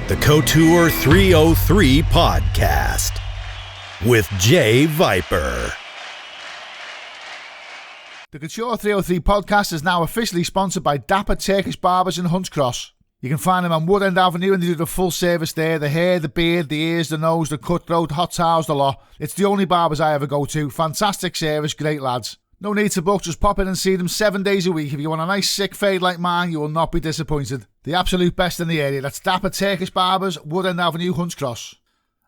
the Couture 303 podcast with Jay Viper. The Couture 303 podcast is now officially sponsored by Dapper Turkish Barbers in Hunts Cross. You can find them on Wood End Avenue and they do the full service there. The hair, the beard, the ears, the nose, the cutthroat, the hot towels, the lot. It's the only barbers I ever go to. Fantastic service, great lads. No need to book, just pop in and see them 7 days a week. If you want a nice sick fade like mine, you will not be disappointed. The absolute best in the area. That's Dapper Turkish Barbers, Wood End Avenue, Hunts Cross.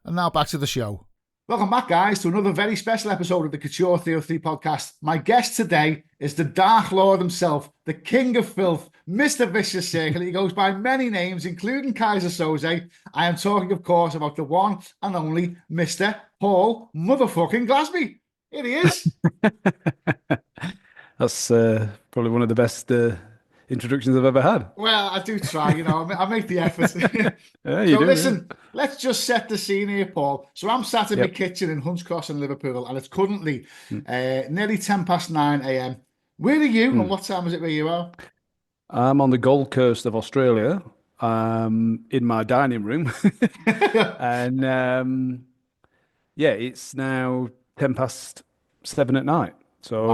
And now back to the show. Welcome back, guys, to another very special episode of the Couture 303 podcast. My guest today is the Dark Lord himself, the King of Filth, Mr. Vicious Circle. He goes by many names, including Kaiser Soze. I am talking, of course, about the one and only Mr. Paul motherfucking Glazby. Here he is. That's probably one of the best introductions I've ever had. Well, I do try, I make the effort. Yeah, you do, listen, let's just set the scene here, Paul. So I'm sat in my kitchen in Hunts Cross in Liverpool, and it's currently nearly 9:10 a.m. Where are you, and what time is it where you are? I'm on the Gold Coast of Australia, in my dining room. And it's now 7:10 at night. So,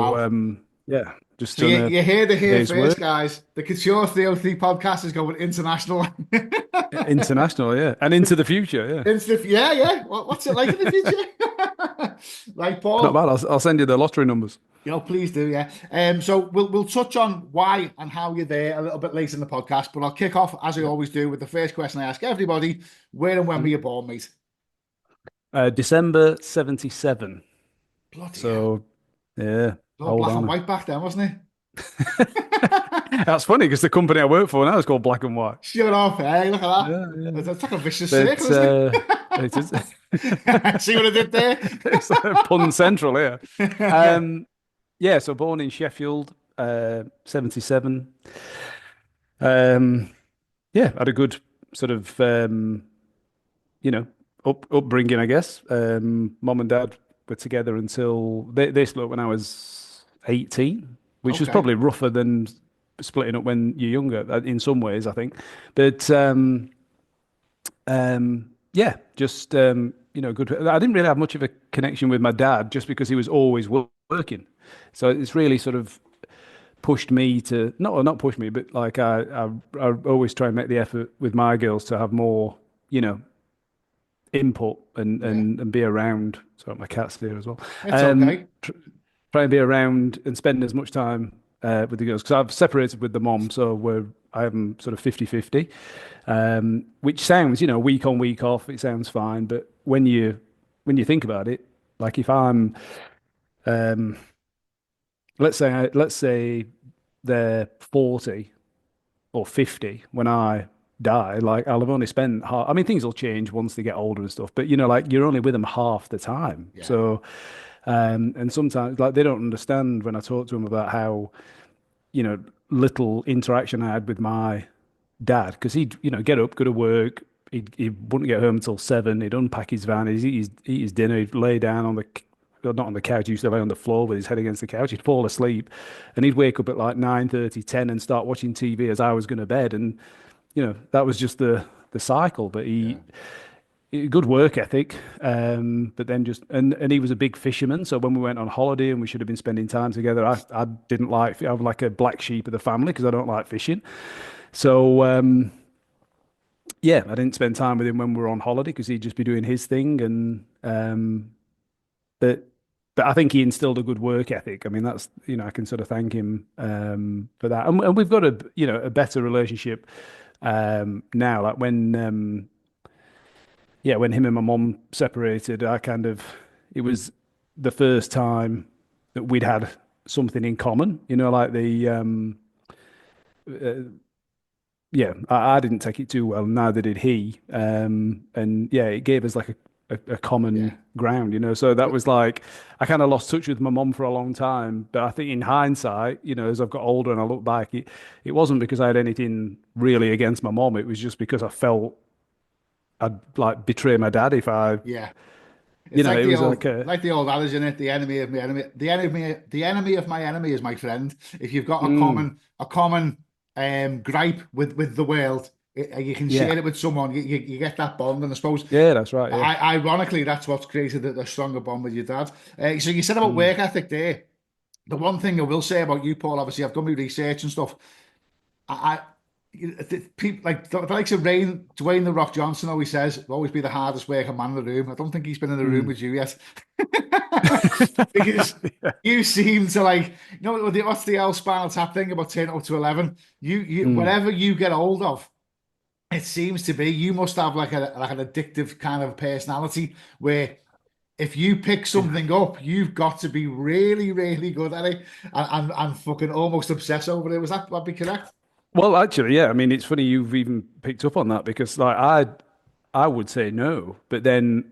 wow. Just so you hear the here first, work. Guys. The Couture 303 podcast is going international. International, yeah. And into the future, yeah. Yeah. What's it like in the future? Right, Paul. Not bad. I'll send you the lottery numbers. Please do, yeah. So we'll touch on why and how you're there a little bit later in the podcast, but I'll kick off, as I always do, with the first question I ask everybody. Where and when were you born, mate? December 77. Bloody so, hell. Yeah. Black and white back then, wasn't it? That's funny because the company I work for now is called Black and White. Shut off, hey, look at that. Yeah. It's like a vicious circle, isn't it? It is. See what I did there? It's pun central here. So born in Sheffield, 77. Had a good sort of, upbringing, I guess. Mom and dad were together until they split when I was 18, which was probably rougher than splitting up when you're younger in some ways, I think. But good. I didn't really have much of a connection with my dad just because he was always working. So it's really sort of pushed me to not pushed me, but like I always try and make the effort with my girls to have more, input and be around. Sorry, my cat's there as well. It's okay. Try and be around and spend as much time with the girls because I've separated with the mom, so I'm sort of 50-50, which sounds, week on, week off, it sounds fine, but when you think about it, like if I'm, let's say they're 40 or 50 when I die, like I'll have only spent half. I mean, things will change once they get older and stuff, but like you're only with them half the time. Yeah. So, and sometimes like they don't understand when I talk to them about how, little interaction I had with my dad because he'd, get up, go to work. He wouldn't get home until 7. He'd unpack his van, he'd eat his dinner, he'd lay down on not on the couch. He used to lay on the floor with his head against the couch. He'd fall asleep, and he'd wake up at like 9:30, 10, and start watching TV as I was going to bed. And that was just the cycle. But he good work ethic. But then and he was a big fisherman. So when we went on holiday and we should have been spending time together, I didn't like. I'm like a black sheep of the family because I don't like fishing. So I didn't spend time with him when we were on holiday because he'd just be doing his thing. And but I think he instilled a good work ethic. I mean, that's I can sort of thank him for that. And we've got a better relationship now. Like when him and my mom separated, it was the first time that we'd had something in common. Like I didn't take it too well, neither did he. It gave us like a common ground, So that was like, I kind of lost touch with my mom for a long time. But I think in hindsight, as I've got older and I look back, it wasn't because I had anything really against my mom. It was just because I felt I'd like betray my dad if I, It's like the old adage, isn't it? The enemy of my enemy, the enemy of my enemy is my friend. If you've got a common gripe with the world, You can share Yeah. it with someone. You get that bond, and I suppose, Yeah, that's right. Yeah. ironically, that's what's created a stronger bond with your dad. So you said about Mm. work ethic there. The one thing I will say about you, Paul, obviously, I've done my research and stuff. I people like the likes of Dwayne the Rock Johnson always says will always be the hardest working man in the room. I don't think he's been in the room Mm. with you yet, because you seem to like what's the L spinal tap thing about 10 up to 11. Mm. Whatever you get hold of, it seems to be you must have like an addictive kind of personality where if you pick Yeah. something up, you've got to be really, really good at it and fucking almost obsess over it. Would be correct? Well, actually, yeah. I mean, it's funny you've even picked up on that because, like, I would say no, but then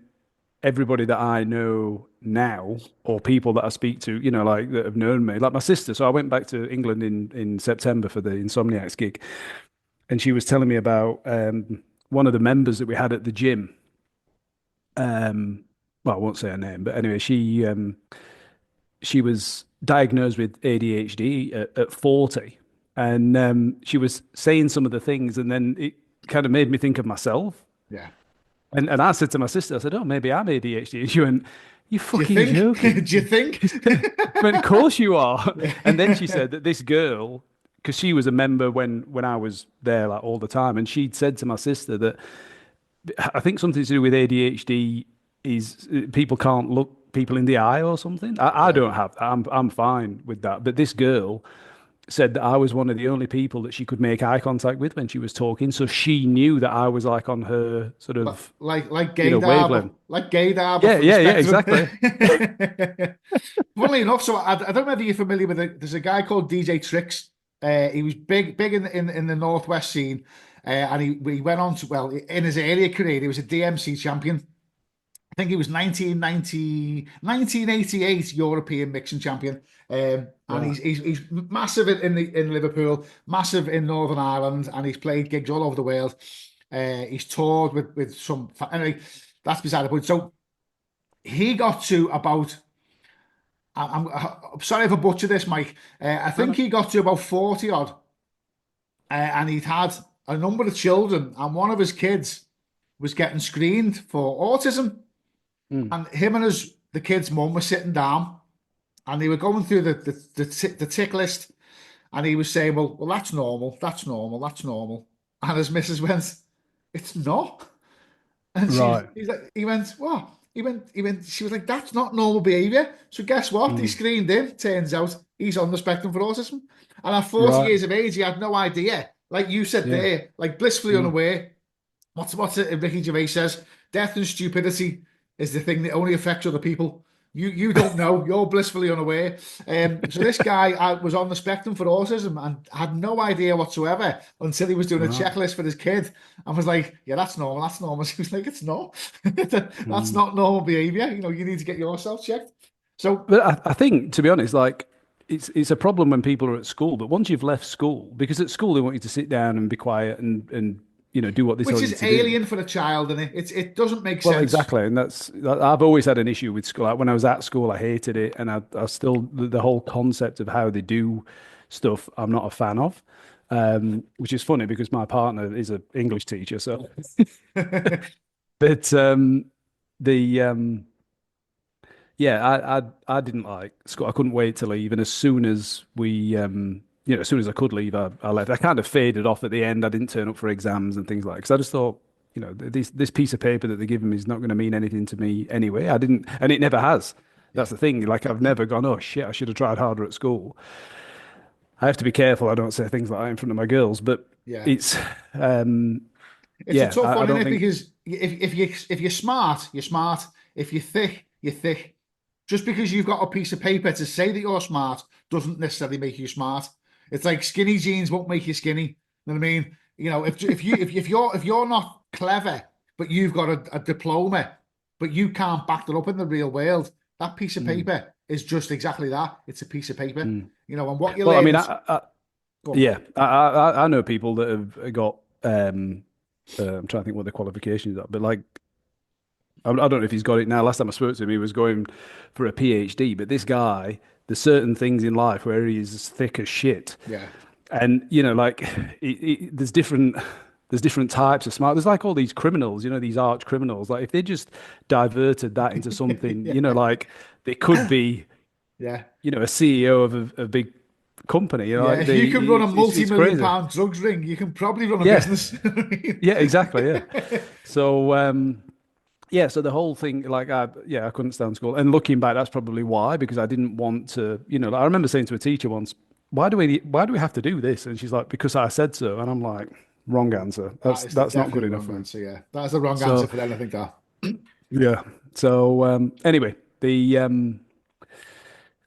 everybody that I know now, or people that I speak to, like that have known me, like my sister. So I went back to England in September for the Insomniacs gig, and she was telling me about one of the members that we had at the gym. Well, I won't say her name, but anyway, she was diagnosed with ADHD at 40, and she was saying some of the things, and then it kind of made me think of myself. Yeah. And I said to my sister, I said, "Oh, maybe I'm ADHD." And she went, "You Do you fucking think? joking?" Do you think? I went, "Of course you are." And then she Yeah. said that this girl, because she was a member when I was there like all the time, and she'd said to my sister that I think something to do with ADHD is people can't look people in the eye or something. I Yeah. don't have that. I'm fine with that. But this girl said that I was one of the only people that she could make eye contact with when she was talking, so she knew that I was like on her sort of Like gaydar, wavelength. like gaydar, but Yeah, for the yeah, yeah, spectrum. exactly. Funnily enough, so I don't know whether you're familiar with it. There's a guy called DJ Tricks. He was big in the Northwest scene, and he went on to well in his earlier career. He was a DMC champion. I think he was 1988 European mixing champion. And Right. he's massive in Liverpool, massive in Northern Ireland, and he's played gigs all over the world. He's toured with some. Anyway, that's beside the point. So he got to about. I'm sorry if I butcher this, Mike. I No, think no. he got to about 40 odd, and he'd had a number of children, and one of his kids was getting screened for autism. Mm. And him and the kid's mum were sitting down, and they were going through the tick list, and he was saying, "Well, that's normal, that's normal, that's normal." And his missus went, "It's not." And Right. he went, "What?" He went. She was like, "That's not normal behaviour." So guess what? They Mm. screened him. Turns out he's on the spectrum for autism. And at 40 Right. years of age, he had no idea. Like you said Yeah. there, like blissfully Mm. unaware. What's it? Ricky Gervais says, "Death and stupidity is the thing that only affects other people. You don't know. You're blissfully unaware." So this guy was on the spectrum for autism and had no idea whatsoever until he was doing a Right. checklist for his kid and was like, "Yeah, that's normal. That's normal." She was like, "It's not. That's Mm. not normal behavior. You need to get yourself checked." So, But I think, to be honest, like it's a problem when people are at school. But once you've left school, because at school they want you to sit down and be quiet and do what they which tell you is to do. alien for a child, and it doesn't make Well, sense. exactly, and I've always had an issue with school. Like when I was at school, I hated it, and I still the whole concept of how they do stuff, I'm not a fan of. Which is funny because my partner is an English teacher, so but the yeah, I didn't like school. I couldn't wait to leave, and as soon as as soon as I could leave, I left. I kind of faded off at the end. I didn't turn up for exams and things like because I just thought, this piece of paper that they give me is not going to mean anything to me anyway. I didn't, and it never has. Yeah, That's the thing. Like I've never gone, oh shit, I should have tried harder at school. I have to be careful. I don't say things like that in front of my girls, but yeah. it's, um, It's a yeah, tough I one, isn't don't it? think. Because if you're smart, you're smart. If you're thick, you're thick. Just because you've got a piece of paper to say that you're smart doesn't necessarily make you smart. It's like skinny jeans won't make you skinny. You know what I mean? If you're not clever, but you've got a diploma, but you can't back that up in the real world, that piece of Mm, paper is just exactly that. It's a piece of paper. mm. And what you Well, I learn mean, is go on. yeah, I know people that have got. I'm trying to think what the qualifications are, but like I don't know if he's got it now. Last time I spoke to him, he was going for a PhD. But this guy, there's certain things in life where he is as thick as shit, Yeah, and like there's different. There's different types of smart. There's like all these criminals, these arch criminals. Like if they just diverted that into something, Yeah. like they could be, Yeah. a CEO of a big company. Yeah. Like If you can run a it's multi-million crazy. pound drugs ring, you can probably run a Yeah, business. yeah, exactly. Yeah. So yeah, so the whole thing, like, I couldn't stand school. And looking back, that's probably why, because I didn't want to, like, I remember saying to a teacher once, why do we have to do this? And she's like, because I said so. And I'm like, wrong answer. That is the That's not good definitely enough wrong for me. answer. Yeah, that's the wrong answer So for anything. That. yeah. So anyway,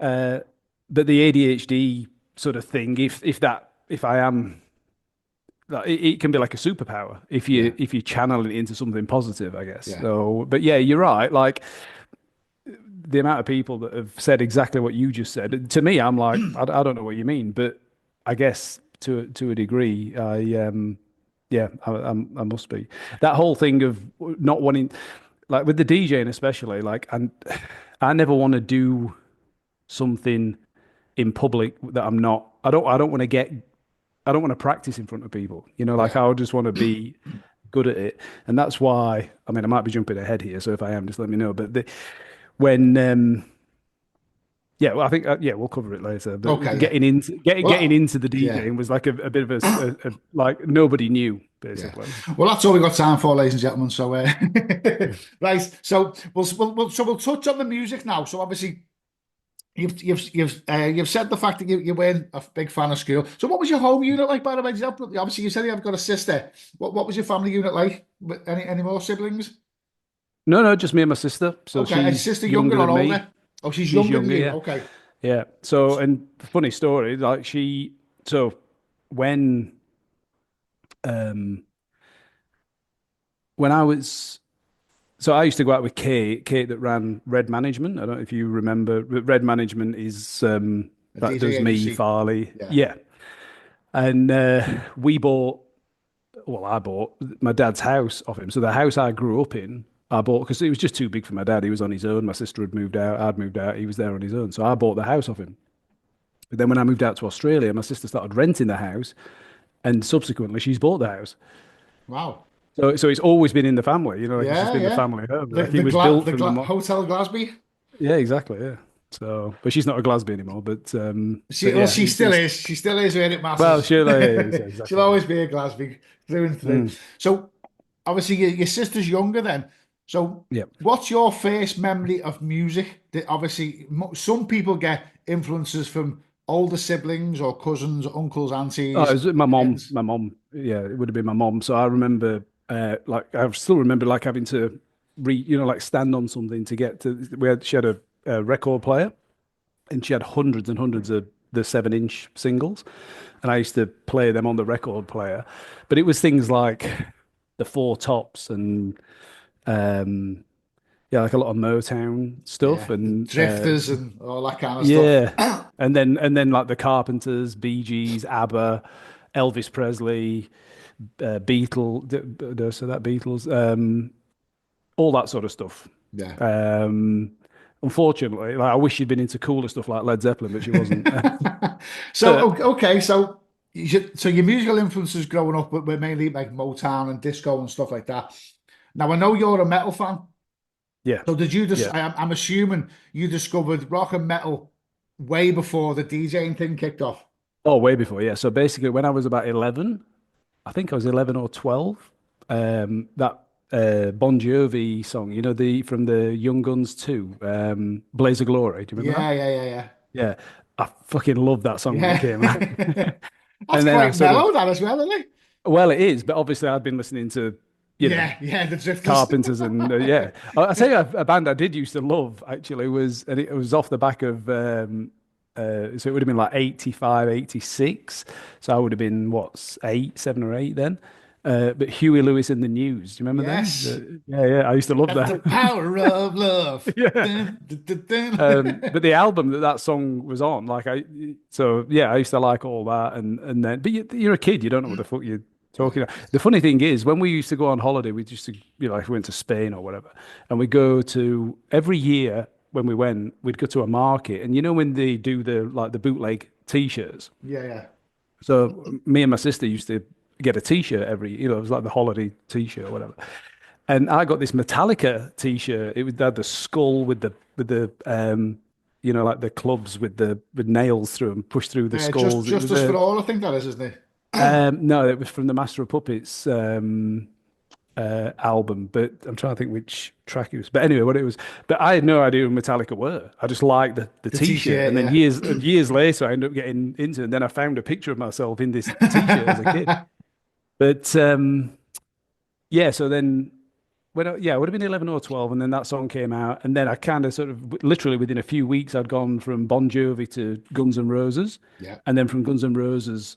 uh, but the ADHD sort of thing, if I am, like, it can be like a superpower if Yeah, you channel it into something positive, I guess. yeah. So, but yeah, you're right. Like the amount of people that have said exactly what you just said, to me, I'm like, I don't know what you mean, but I guess to a degree, yeah, I must be. That whole thing of not wanting, like with the DJing especially, like, and I never want to do something in public that I'm not. I don't want to practice in front of people. Like Yeah. I would just want to be good at it, and that's why. I mean, I might be jumping ahead here, so if I am, just let me know. But when yeah, well, I think yeah, we'll cover it later. But Okay. Yeah. getting Well, into the yeah. DJing was like a bit of like nobody knew Yeah. basically. Well, that's all we got time for, ladies and gentlemen. So, right. So we'll touch on the music now. So obviously, you've said the fact that you weren't a big fan of school. So what was your home unit like, by the way? Obviously, you said you have got a sister. What was your family unit like? Any more siblings? No, no, just me and my sister. So Okay, and she's sister younger younger or than me. older? Oh, she's She's younger than younger, you. yeah, Okay. yeah. So and funny story, like so when um when I was So I used to go out with Kate that ran Red Management. I don't know if you remember. But Red Management is A that DJ does me, agency. Farley. Yeah. Yeah. And we bought, well, I bought my dad's house off him. So the house I grew up in, I bought because it was just too big for my dad. He was on his own. My sister had moved out. I'd moved out. He was there on his own. So I bought the house off him. But then when I moved out to Australia, my sister started renting the house, and subsequently she's bought the house. Wow. So it's always been in the family, like it's just Yeah, been the yeah. family home. The Like it the was gla built the from gla Hotel Glasby. yeah, exactly, yeah. So, but she's not a Glasby anymore. But Well, yeah, she still is. She still is where it well, matters. she is yeah, She'll exactly. always be a Glasby through and through. Mm, So obviously your sister's younger then. So yeah. what's your first memory of music? That obviously some people get influences from older siblings or cousins, uncles, Oh, it aunties, was my mom. friends. My mom. Yeah, it would have been my mom. So I remember, like, I still remember, like, having to like, stand on something to get to. She had a record player, and she had hundreds and hundreds of the 7-inch singles, and I used to play them on the record player. But it was things like the Four Tops and um, yeah, like a lot of Motown stuff, Yeah, the and drifters and all that kind of stuff. yeah, and then like the Carpenters, Bee Gees, ABBA, Elvis Presley, so that Beatles, all that sort of stuff. Yeah. Um, Unfortunately, like I wish she'd been into cooler stuff like Led Zeppelin, but she wasn't. So okay, so so your musical influences growing up were mainly like Motown and disco and stuff like that. Now I know you're a metal fan. Yeah, So did you just? yeah. I'm assuming you discovered rock and metal way before the DJing thing kicked off. Oh, way before. Yeah. So basically, when I was about 11, I think I was 11 or 12. That Bon Jovi song, the from the Young Guns 2, Blaze of Glory. Do you remember that? Yeah, yeah, yeah, yeah, Yeah, I fucking loved that song when it came out. yeah. That's And then I quite sort of, mellow, that as well, isn't it? well, it is, but obviously I'd been listening to, Yeah, yeah, the drifters. Carpenters and yeah. I tell you, a band I did used to love actually was, and it was off the back of, so it would have been like 85, 86. So I would have been, what, 7 or 8 then. But Huey Lewis and the News, do you remember them? Yes, Yeah, yeah, I used to love got the that. power of love. Yeah. Dun, dun, dun, But dun. the album that song was on, like so yeah, I used to like all that, and then, but you're a kid, you don't know what the fuck you're talking about. The funny thing is, when we used to go on holiday, we used to, like, we went to Spain or whatever, and we go to every year when we went, we'd go to a market, and when they do the bootleg t-shirts. Yeah, yeah, So me and my sister used to get a T-shirt every, it was like the holiday T-shirt or whatever. And I got this Metallica T-shirt. It had the skull with the like the clubs with nails through them, pushed through the Just skulls. It was Justice for All, I think that is, isn't it? no, it was from the Master of Puppets album, but I'm trying to think which track it was. But anyway, what it was. But I had no idea who Metallica were. I just liked the The T-shirt, T-shirt, and then yeah. years later, I ended up getting into it. And then I found a picture of myself in this T-shirt as a kid. But yeah, so then yeah, it would have been 11 or 12, and then that song came out, and then I kind of sort of literally within a few weeks, I'd gone from Bon Jovi to Guns N' Roses, Yeah, and then from Guns N' Roses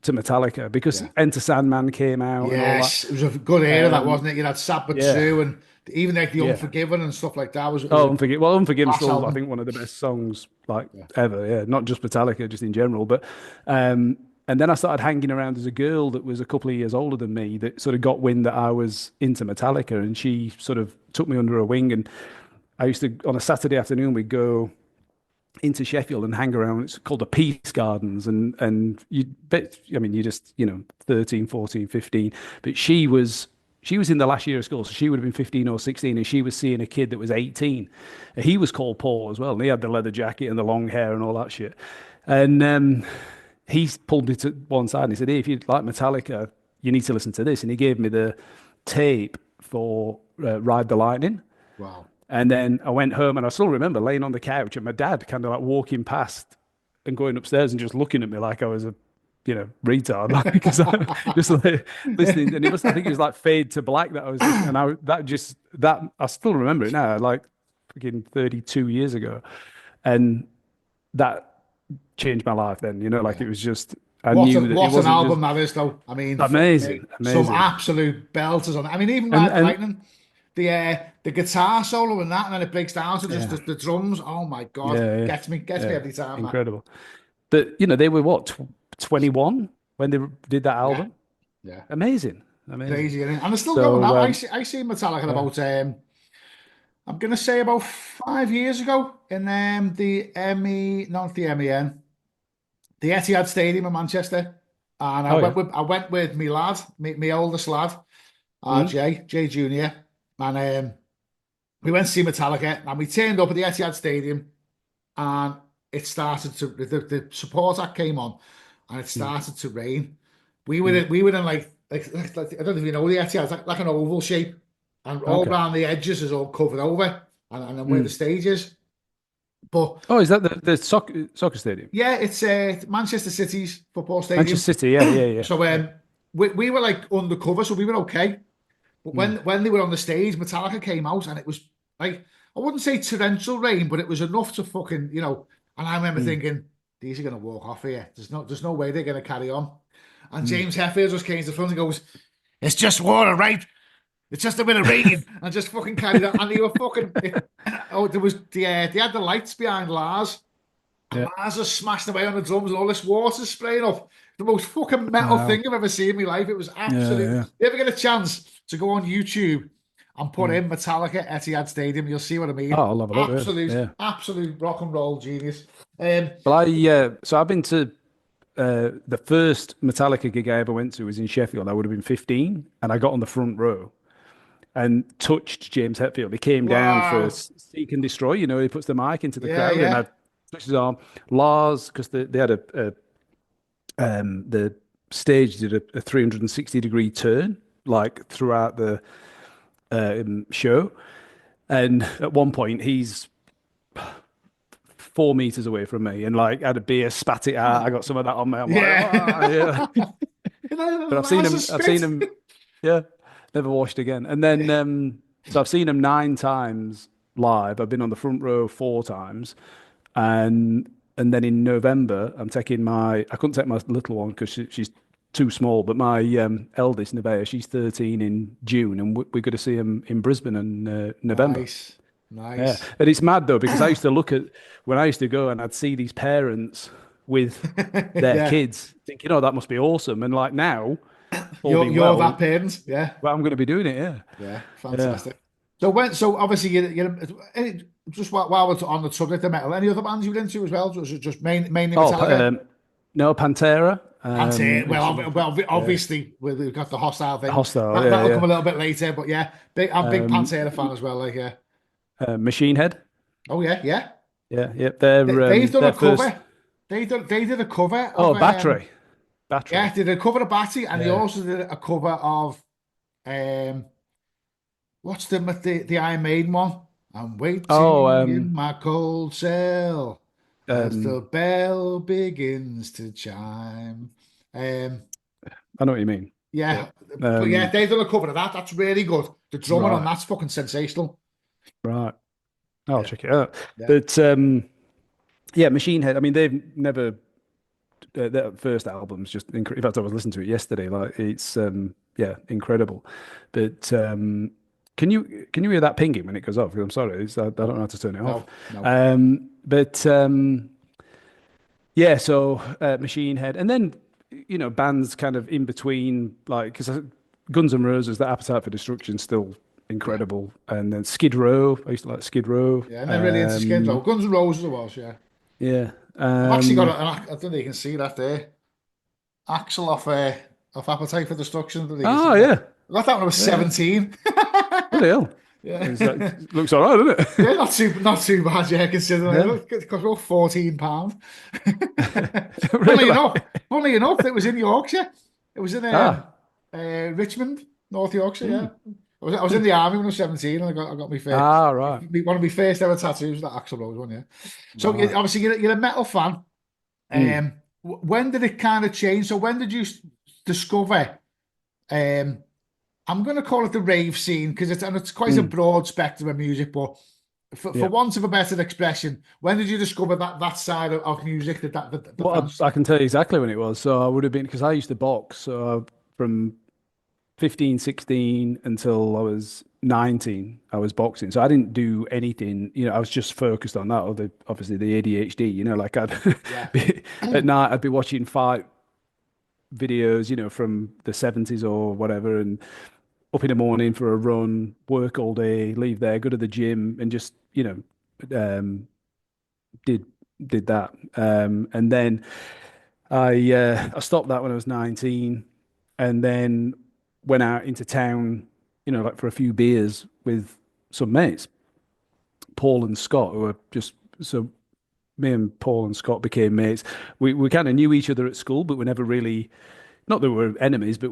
to Metallica because yeah. Enter Sandman came out and all that. Yes, it was a good era, that Um, wasn't it? You had Sabbath yeah, 2 and even like The yeah. Unforgiven and stuff like that. It was Oh, a Unforgiven class still, I album. think, one of the best songs like Yeah. ever. Yeah, not just Metallica, just in general. But and then I started hanging around as a girl that was a couple of years older than me that sort of got wind that I was into Metallica, and she sort of took me under her wing. And I used to on a Saturday afternoon we'd go into Sheffield and hang around. It's called the Peace Gardens, and you bet. I mean, you just 13, 14, 15. But she was in the last year of school, so she would have been 15 or 16, and she was seeing a kid that was 18. And he was called Paul as well, and he had the leather jacket and the long hair and all that shit. And he pulled me to one side and he said, "Hey, if you like Metallica, you need to listen to this." And he gave me the tape for Ride the Lightning. Wow. And then I went home and I still remember laying on the couch and my dad kind of like walking past and going upstairs and just looking at me like I was a, retard, like, because I just like listening. And I think it was like Fade to Black that I was listening. And I still remember it now, like freaking 32 years ago. And that changed my life then, like Yeah. it was just, I knew that it What an wasn't just album that is, though. I mean, fuck me. amazing, Some amazing. absolute belters on it. I mean, even And, Ride the and Lightning, the guitar solo and that, and then it breaks down to just yeah, the drums. Oh my God, yeah, yeah, gets me yeah, every time, man. incredible. But, they were what, 21 when they did that Yeah, album? yeah. Amazing, amazing. Crazy, isn't it? And they're still going So, now. I see Metallica yeah. about I'm gonna say about 5 years ago in the ME, not the MEN, the Etihad Stadium in Manchester, and I Oh, went yeah. with my lad, my oldest lad, Mm, Jay Junior, and we went to see Metallica, and we turned up at the Etihad Stadium, and it started to the support act came on, and it mm, started to rain. We were in like I don't know if you know the Etihad, it's like an oval shape, and all okay. around the edges is all covered over, and then where the Mm. stage is. But Oh, is that the soccer stadium? yeah, it's Manchester City's football Manchester stadium. City, yeah, yeah, yeah. So Yeah. we were like undercover, so we were okay. But Mm, when they were on the stage, Metallica came out, and it was like, I wouldn't say torrential rain, but it was enough to fucking. And I remember mm, thinking, these are gonna walk off here. There's no way they're gonna carry on. And mm. James Hetfield just came to the front and goes, "It's just water, right? It's just a bit of rain," and just fucking carried on. And they were fucking. Oh, they had the lights behind Lars, and Yeah. Lars just smashed away on the drums, and all this water spraying up. The most fucking metal Wow. thing I've ever seen in my life. It was Yeah, absolute. yeah. If you ever get a chance to go on YouTube and put Mm. in Metallica Etihad Stadium, you'll see what I Oh, mean. I'll have a look. Yeah, Absolute, yeah. absolute rock and roll genius. Um, Well, so I've been to the first Metallica gig I ever went to was in Sheffield. I would have been 15, and I got on the front row and touched James Hetfield. He came down for wow. Seek and Destroy. He puts the mic into the Yeah, crowd, and I yeah. touched his arm. Lars, because they had the stage did a 360-degree turn like throughout the show, and at one point he's 4 meters away from me and like had a beer, spat it out. I got some of that on me. I'm like, Yeah. oh, yeah. But I've seen Lars him. has I've seen spit. him. Yeah, never washed again. And then so I've seen him 9 times live. I've been on the front row 4 times, and then in November I couldn't take my little one because she's too small. But my eldest Nevaeh, she's 13 in June, and we're going to see him in Brisbane in November. Nice. Yeah, Nice. and it's mad though because I used to look at when I used to go and I'd see these parents with their Yeah. kids, thinking, "Oh, that must be awesome." And like now, all You're being you're well, that parent. Yeah. well, I'm going to be doing it. Yeah, Yeah. yeah. Fantastic. So obviously just while we're on the subject of metal, any other bands you were into as well? Was it just mainly Oh, Metallica? no, Pantera. Pantera. which is yeah, Obviously we've got the hostile thing. hostile. That Yeah, that'll come yeah. a little bit later, but yeah, I'm a big Um, Pantera fan as well. Like, yeah. Machine Head. Oh yeah, yeah. Yeah, yeah. They've done Their a first. cover. They did a cover Oh, of battery. yeah, they did a cover of Batty, and they Yeah. also did a cover of um what's the Iron Maiden one? I'm Oh, waiting in my cold cell as the um, bell begins to chime. Um, I know what you mean. Yeah. yeah, but yeah, Um, they've done a cover of that. That's really good. The drumming on right, that's fucking sensational. right. I'll Yeah, check it out. yeah. But yeah, Machine Head. I mean, they've never their first album's just in fact I was listening to it yesterday. Like it's yeah, incredible. But can you hear that pinging when it goes off? 'Cause I'm sorry, I don't know how to turn it off. No, no. But yeah, so Machine Head, and then bands kind of in between, like because Guns N' Roses, the Appetite for Destruction, still Yeah, incredible, and then Skid Row. I used to like Skid Row. yeah. And then really into Skid Row. Guns N' Roses it was, yeah. Yeah. I've actually got I don't know if you can see that there. Axel off Appetite for Destruction. I don't know if you can see Oh that. yeah, I got that when I was yeah. 17. Bloody hell. Yeah. Looks all right, doesn't Yeah, it? not too bad, yeah, considering Yeah. it cost about £14. Really? Funnily enough, funnily enough, it was in Yorkshire. It was in Ah. Richmond, North Yorkshire, Hmm. yeah. I was in the army when I was 17 and I got Ah, right. one of my first ever tattoos, that Axl Rose one, yeah. So Right. obviously you're a metal fan. Mm. When did it kind of change? So when did you discover um I'm going to call it the rave scene because it's quite a Mm. broad spectrum of music, but for Yeah. want of a better expression, when did you discover that side of music that the Well, fans? I can tell you exactly when it was. So I would have been, because I used to box. So from 15, 16 until I was 19, I was boxing. So I didn't do anything, I was just focused on that, or obviously the ADHD, like I'd Yeah. be, at night, I'd be watching fight videos, from the 70s or whatever, and up in the morning for a run, work all day, leave there, go to the gym, and just um, did did that. And then I stopped that when I was 19, and then went out into town, like for a few beers with some mates, Paul and Scott, who were just so. Me and Paul and Scott became mates. We kind of knew each other at school, but we never really, not that we were enemies, but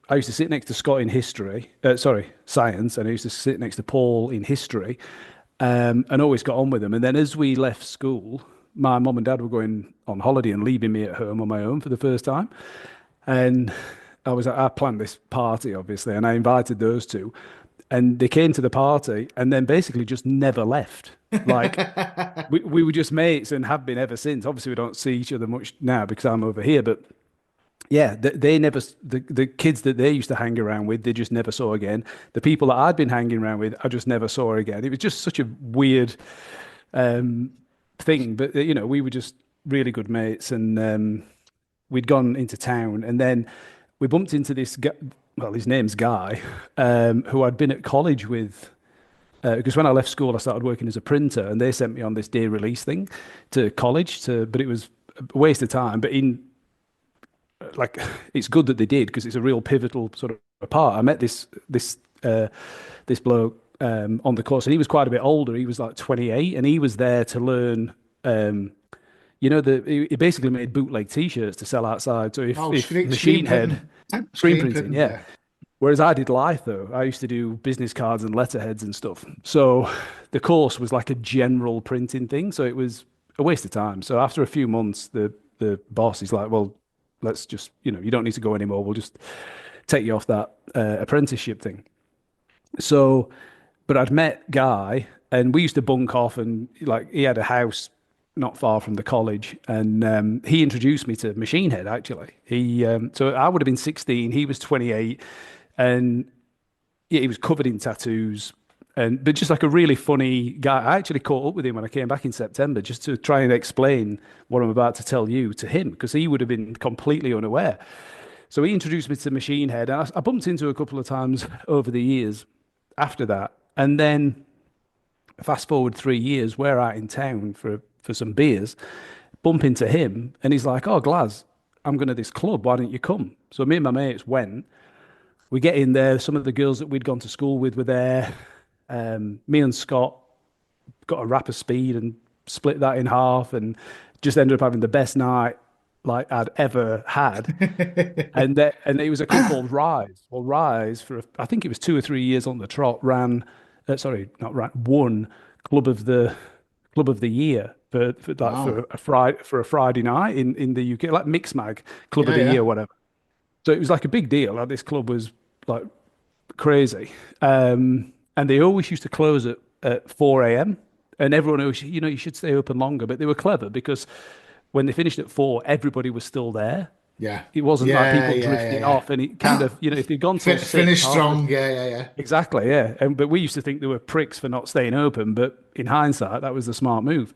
I used to sit next to Scott in history, sorry, science, and I used to sit next to Paul in history, and always got on with them. And then as we left school, my mum and dad were going on holiday and leaving me at home on my own for the first time. And I planned this party, obviously, and I invited those two. And they came to the party and then basically just never left. Like, we were just mates and have been ever since. Obviously, we don't see each other much now because I'm over here, but yeah, they never, the kids that they used to hang around with, they just never saw again. The people that I'd been hanging around with, I just never saw again. It was just such a weird um, thing, but we were just really good mates, and we'd gone into town, and then we bumped into this guy. Well, his name's Guy, who I'd been at college with. Because when I left school, I started working as a printer, and they sent me on this day release thing to college. But it was a waste of time. But like, it's good that they did because it's a real pivotal sort of part. I met this bloke on the course, and he was quite a bit older. He was like 28, and he was there to learn. He basically made bootleg T-shirts to sell outside. So if Oh, if screen Machine Head printing, screen screen printing, printing, yeah. yeah. Whereas I did litho, I used to do business cards and letterheads and stuff. So the course was like a general printing thing. So it was a waste of time. So after a few months, the boss is like, well, let's just, you don't need to go anymore. We'll just take you off that apprenticeship thing. So, but I'd met Guy, and we used to bunk off, and like he had a house not far from the college, and he introduced me to Machine Head. Actually, so I would have been 16, he was 28, and yeah, he was covered in tattoos, and but just like a really funny guy. I actually caught up with him when I came back in September just to try and explain what I'm about to tell you to him because he would have been completely unaware. So he introduced me to Machine Head, and I bumped into a couple of times over the years after that. And then fast forward 3 years, we're out in town for some beers, bump into him, and he's like, "Oh, Glaz, I'm going to this club. Why don't you come? So me and my mates went. We get in there. Some of the girls that we'd gone to school with were there. Me and Scott got a rap of speed and split that in half, and just ended up having the best night like I'd ever had. And it was a club called Rise. Well, Rise I think it was 2 or 3 years on the trot ran, sorry, not ran, won club of the year for like Wow. for a Friday night in the UK, like Mixmag Club of Yeah, the yeah. Year, whatever. So it was like a big deal. Like this club was like crazy. And they always used to close at 4 a.m. And everyone always, you should stay open longer. But they were clever because when they finished at 4, everybody was still there. Yeah. It wasn't like Yeah, people yeah, yeah, drifting yeah. off, and it kind of, if they'd gone till six, Finish half the strong. Yeah, yeah, yeah. exactly, yeah. But we used to think they were pricks for not staying open, but in hindsight, that was the smart move.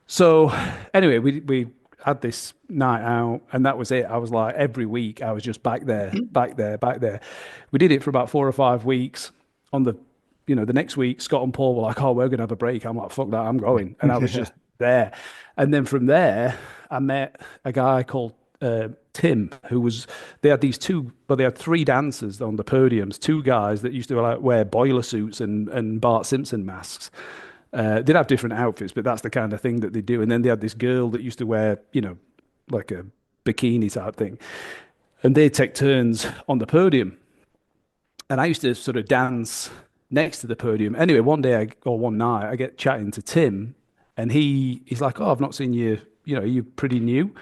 So anyway, we had this night out, and that was it. I was like every week, I was just back there, back there, back there. We did it for about 4 or 5 weeks. On the next week, Scott and Paul were like, "Oh, we're gonna have a break." I'm like, "Fuck that, I'm going," and I was just there. And then from there, I met a guy called Tim, who was. They had they had three dancers on the podiums. Two guys that used to like wear boiler suits and Bart Simpson masks. They'd have different outfits, but that's the kind of thing that they do. And then they had this girl that used to wear, like a bikini type thing, and they'd take turns on the podium. And I used to sort of dance next to the podium. Anyway, one night, I get chatting to Tim, and he's like, "Oh, I've not seen you. You're pretty new."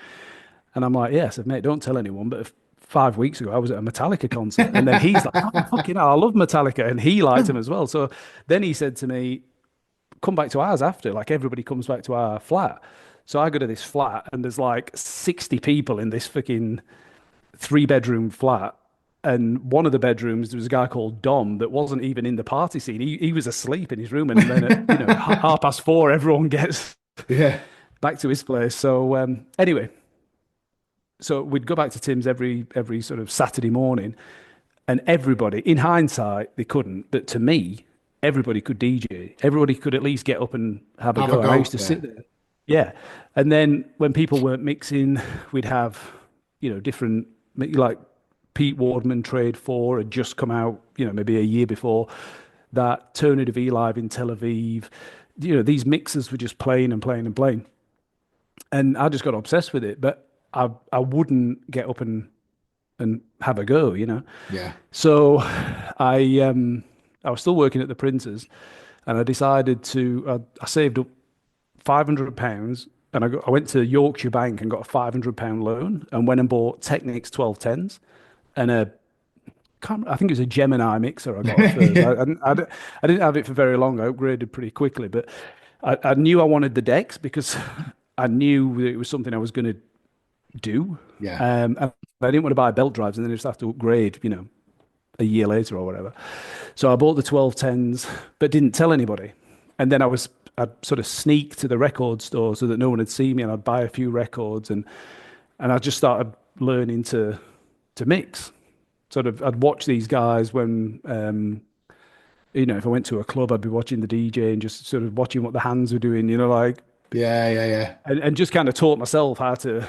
And I'm like, "Yeah." I said, "Mate, don't tell anyone." But 5 weeks ago, I was at a Metallica concert, and then he's like, "Oh, fucking hell, I love Metallica," and he liked him as well. So then he said to me, "Come back to ours after." Like everybody comes back to our flat. So I go to this flat, and there's like 60 people in this fucking 3 bedroom flat. And one of the bedrooms, there was a guy called Dom that wasn't even in the party scene. He was asleep in his room. And then at 4:30, everyone gets Yeah. back to his place. So anyway, so we'd go back to Tim's every sort of Saturday morning, and everybody, in hindsight, they couldn't, but to me, everybody could DJ. Everybody could at least get up and have a Have a go. And I go. used to Yeah. sit there, yeah. And then when people weren't mixing, we'd have, different like Pete Wardman Trade 4 had just come out, maybe a year before that. Turner de V live in Tel Aviv. These mixers were just playing and playing and playing, and I just got obsessed with it. But I wouldn't get up and have a go. Yeah. So I was still working at the printers, and I decided I saved up £500, and I went to Yorkshire Bank and got a £500 loan, and went and bought Technics 1210s and I think it was a Gemini mixer I got at first. I didn't have it for very long. I upgraded pretty quickly, but I knew I wanted the decks because I knew that it was something I was going to do. Yeah. And I didn't want to buy belt drives and then just have to upgrade, a year later or whatever. So I bought the 1210s, but didn't tell anybody. And then I'd sort of sneak to the record store so that no one had seen me, and I'd buy a few records, and I just started learning to mix. Sort of, I'd watch these guys when, if I went to a club, I'd be watching the DJ and just sort of watching what the hands were doing, like, Yeah, yeah, yeah. and just kind of taught myself how to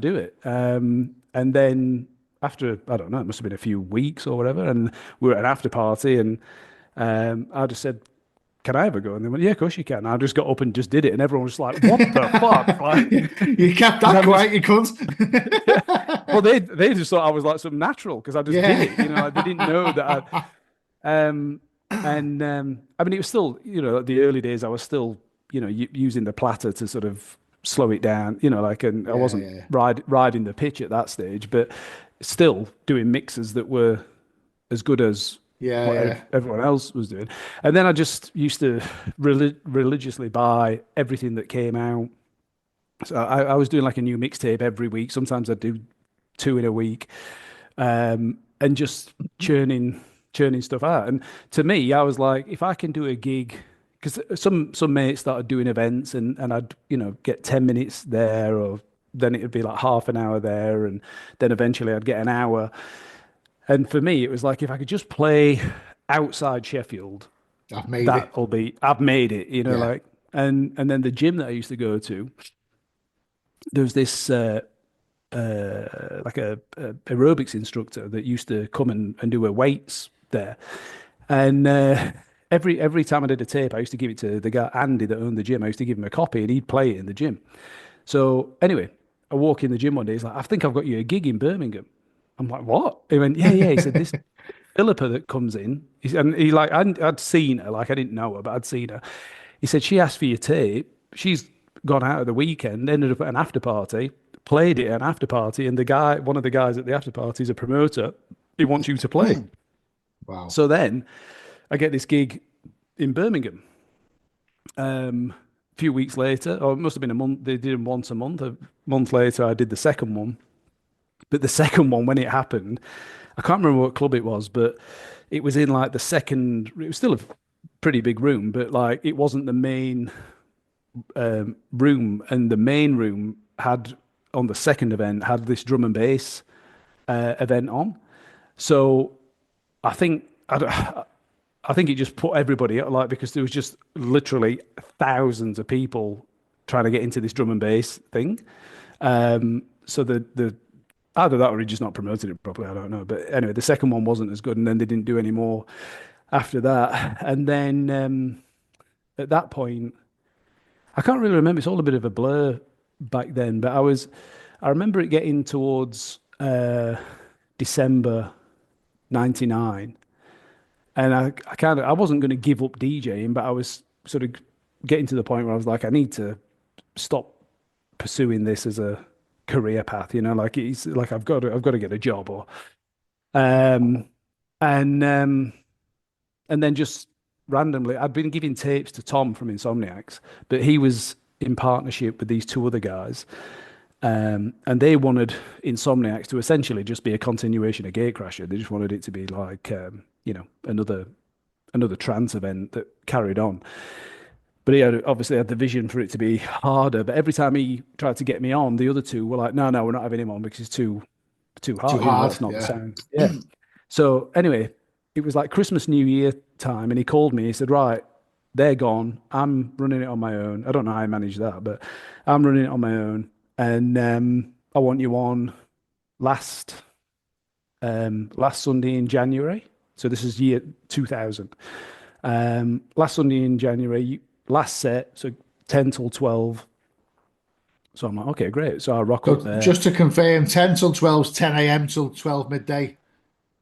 do it. And then after, I don't know, it must have been a few weeks or whatever, and we were at an after party, and I just said, "Can I ever go?" And they went, "Yeah, of course you can." And I just got up and just did it, and everyone was just like, "What the fuck?" Like, You kept that quiet, you cunt. well, they just thought I was like some natural because I just Yeah. did it. Like, they didn't know that I mean, it was still, the early days, I was still, using the platter to sort of slow it down, like, and I Yeah, wasn't yeah. riding the pitch at that stage, but still doing mixes that were as good as Yeah, what yeah. everyone else was doing. And then I just used to religiously buy everything that came out. So I was doing like a new mixtape every week. Sometimes I'd do two in a week, and just churning stuff out. And to me, I was like, if I can do a gig, because some mates started doing events, and I'd get 10 minutes there, or then it'd be like half an hour there, and then eventually I'd get an hour. And for me, it was like if I could just play outside Sheffield, I've made it. I've made it, Yeah. like, and then the gym that I used to go to, there was this like a aerobics instructor that used to come and do her weights there. And every time I did a tape, I used to give it to the guy Andy that owned the gym. I used to give him a copy, and he'd play it in the gym. So anyway, I walk in the gym one day. He's like, "I think I've got you a gig in Birmingham." I'm like, "What?" He went, "Yeah, yeah." He said, "This Philippa that comes in," and he like I'd seen her, like I didn't know her, but I'd seen her. He said she asked for your tape. She's gone out at the weekend, ended up at an after party, played it at an after party, and one of the guys at the after party is a promoter. He wants you to play. Wow. So then I get this gig in Birmingham. A few weeks later, or it must have been a month. They did them once a month. A month later, I did the second one. But the second one, when it happened, I can't remember what club it was, but it was in like the second. It was still a pretty big room, but like it wasn't the main room, and the main room had on the second event had this drum and bass event on. So I think I think it just put everybody up, like because there was just literally thousands of people trying to get into this drum and bass thing. So the either that or he just not promoted it properly. I don't know. But anyway, the second one wasn't as good, and then they didn't do any more after that. And then at that point, I can't really remember. It's all a bit of a blur back then. But I remember it getting towards December '99, and I wasn't going to give up DJing, but I was sort of getting to the point where I was like, I need to stop pursuing this as a career path, like it's like I've got to get a job or um and um and then just randomly I'd been giving tapes to Tom from Insomniacs, but he was in partnership with these two other guys, and they wanted Insomniacs to essentially just be a continuation of Gatecrasher. They just wanted it to be like another trance event that carried on. But he obviously had the vision for it to be harder. But every time he tried to get me on, the other two were like, "No, no, we're not having him on because it's too hard. Too hard. That's not the Yeah. sound." Yeah. So anyway, it was like Christmas, New Year time, and he called me. He said, "Right, they're gone. I'm running it on my own. I don't know how I managed that, but I'm running it on my own. And I want you on last last Sunday in January. So this is year 2000. Last Sunday in January, last set, so 10 till 12." So I'm like, okay, great. So I rock up So there. just to confirm, 10 till 12 is 10 a.m. till 12 midday.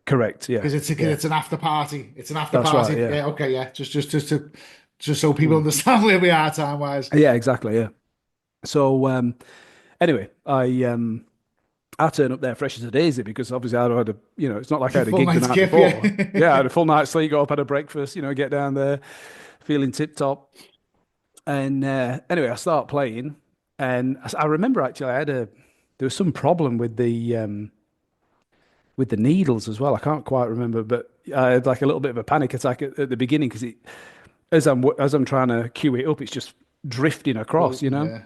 Correct, yeah. Because it's an after party. It's an after That's party. right, yeah. Yeah, okay, yeah. Just so people understand where we are time wise. Yeah, exactly, yeah. So anyway, I turn up there fresh as a daisy because obviously I had it's not like I had a Full gig the night's night skip, before. yeah. Yeah, I had a full night's sleep, got up, had a breakfast, get down there feeling tip top. And anyway, I start playing, and I remember actually there was some problem with the needles as well. I can't quite remember, but I had like a little bit of a panic attack at the beginning because as I'm trying to cue it up, it's just drifting across, Yeah.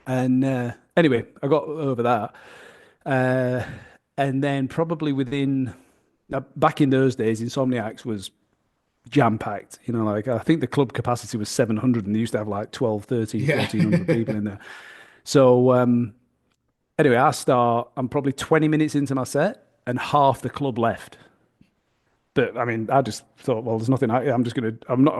And anyway, I got over that. And then probably back in those days, Insomniacs was jam packed, like I think the club capacity was 700 and they used to have like 12, 13, Yeah. 1400 people in there. So anyway, I'm probably 20 minutes into my set and half the club left. But I mean, I just thought, well, there's nothing. I'm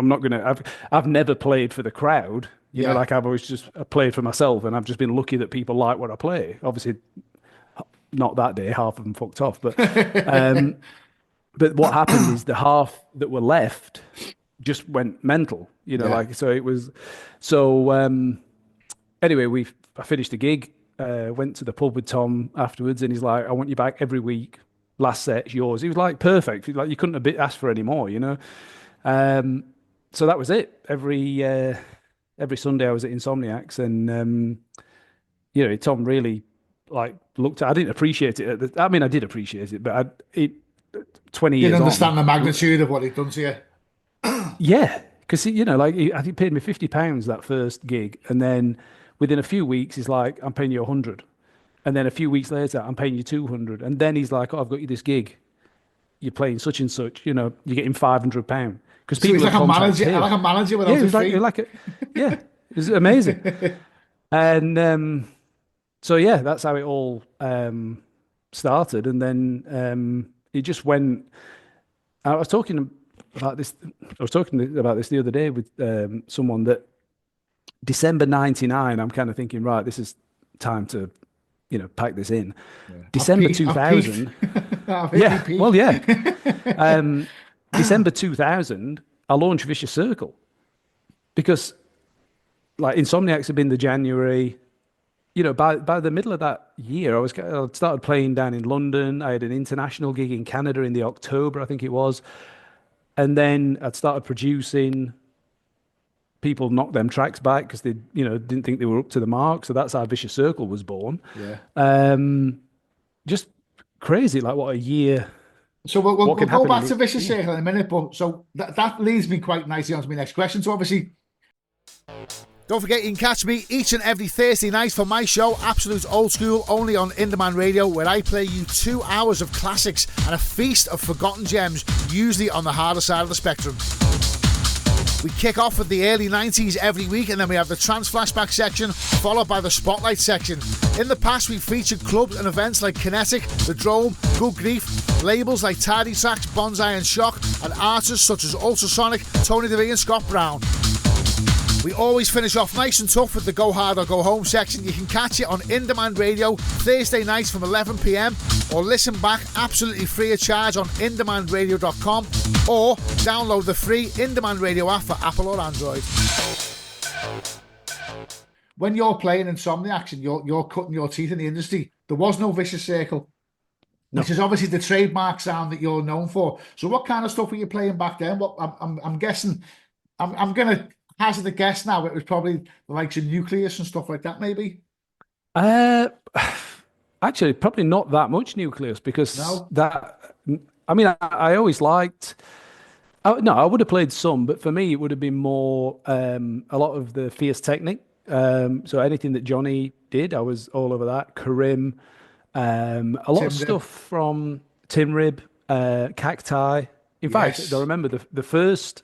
not gonna. I've never played for the crowd. Yeah. Like I've always just played for myself, and I've just been lucky that people like what I play. Obviously, not that day. Half of them fucked off, but what happened is the half that were left just went mental. Yeah. Like so it was. So anyway, I finished the gig. Went to the pub with Tom afterwards, and he's like, "I want you back every week. Last set's yours." He was like, perfect. Like you couldn't have asked for any more, So that was it. Every Sunday I was at Insomniacs, and Tom really like looked at. I didn't appreciate it. I mean, I did appreciate it, but 20 years Didn't understand on, the magnitude of what he'd done to you. yeah, because like I think he paid me £50 that first gig, and then within a few weeks he's like, "I'm paying you 100." And then a few weeks later, "I'm paying you 200." And then he's like, "Oh, I've got you this gig. You're playing such and such. You're getting £500." Because So people he's like had a contacted manager, him. like a manager without Yeah, a he was fee. yeah, it was amazing. And So yeah, that's how it all started, and then it just went. I was talking about this. I was talking about this the other day with someone that December '99. I'm kind of thinking, right, this is time to, pack this in. Yeah. December I've peaked. 2000. I've hit me Yeah, well, peak. yeah. Um, December 2000, I launched Vicious Circle because like Insomniacs had been the January. By the middle of that year, I started playing down in London. I had an international gig in Canada in the October, I think it was, and then I'd started producing. People knocked them tracks back because they, didn't think they were up to the mark. So that's how Vicious Circle was born. Yeah. Just crazy, like what a year, So we'll, we'll, what we'll can go happen back in to a Vicious year. Circle in a minute, but so that leads me quite nicely on to my next question. So obviously, don't forget you can catch me each and every Thursday night for my show, Absolute Old School, only on In Demand Radio, where I play you 2 hours of classics and a feast of forgotten gems, usually on the harder side of the spectrum. We kick off with the early 90s every week, and then we have the trance flashback section, followed by the spotlight section. In the past, we've featured clubs and events like Kinetic, The Drome, Good Grief, labels like Tidy Tracks, Bonsai and Shock, and artists such as Ultrasonic, Tony DeVee and Scott Brown. We always finish off nice and tough with the Go Hard or Go Home section. You can catch it on In Demand Radio Thursday nights from 11 p.m. or listen back absolutely free of charge on indemandradio.com or download the free In Demand Radio app for Apple or Android. When you're playing Insomniacs and you're cutting your teeth in the industry, there was no Vicious Circle, No. which is obviously the trademark sound that you're known for. So what kind of stuff were you playing back then? What I'm guessing, I'm gonna hazard a guess now. It was probably the likes of Nucleus and stuff like that, maybe. Uh, Actually, probably not that much Nucleus because No. that. I mean, I always liked. No, I would have played some, but for me, it would have been more a lot of the Fierce Technic. So anything that Johnny did, I was all over that. Karim, a lot of Tim Rib. stuff from Tim Rib, Cacti. In fact, I Yes. remember the first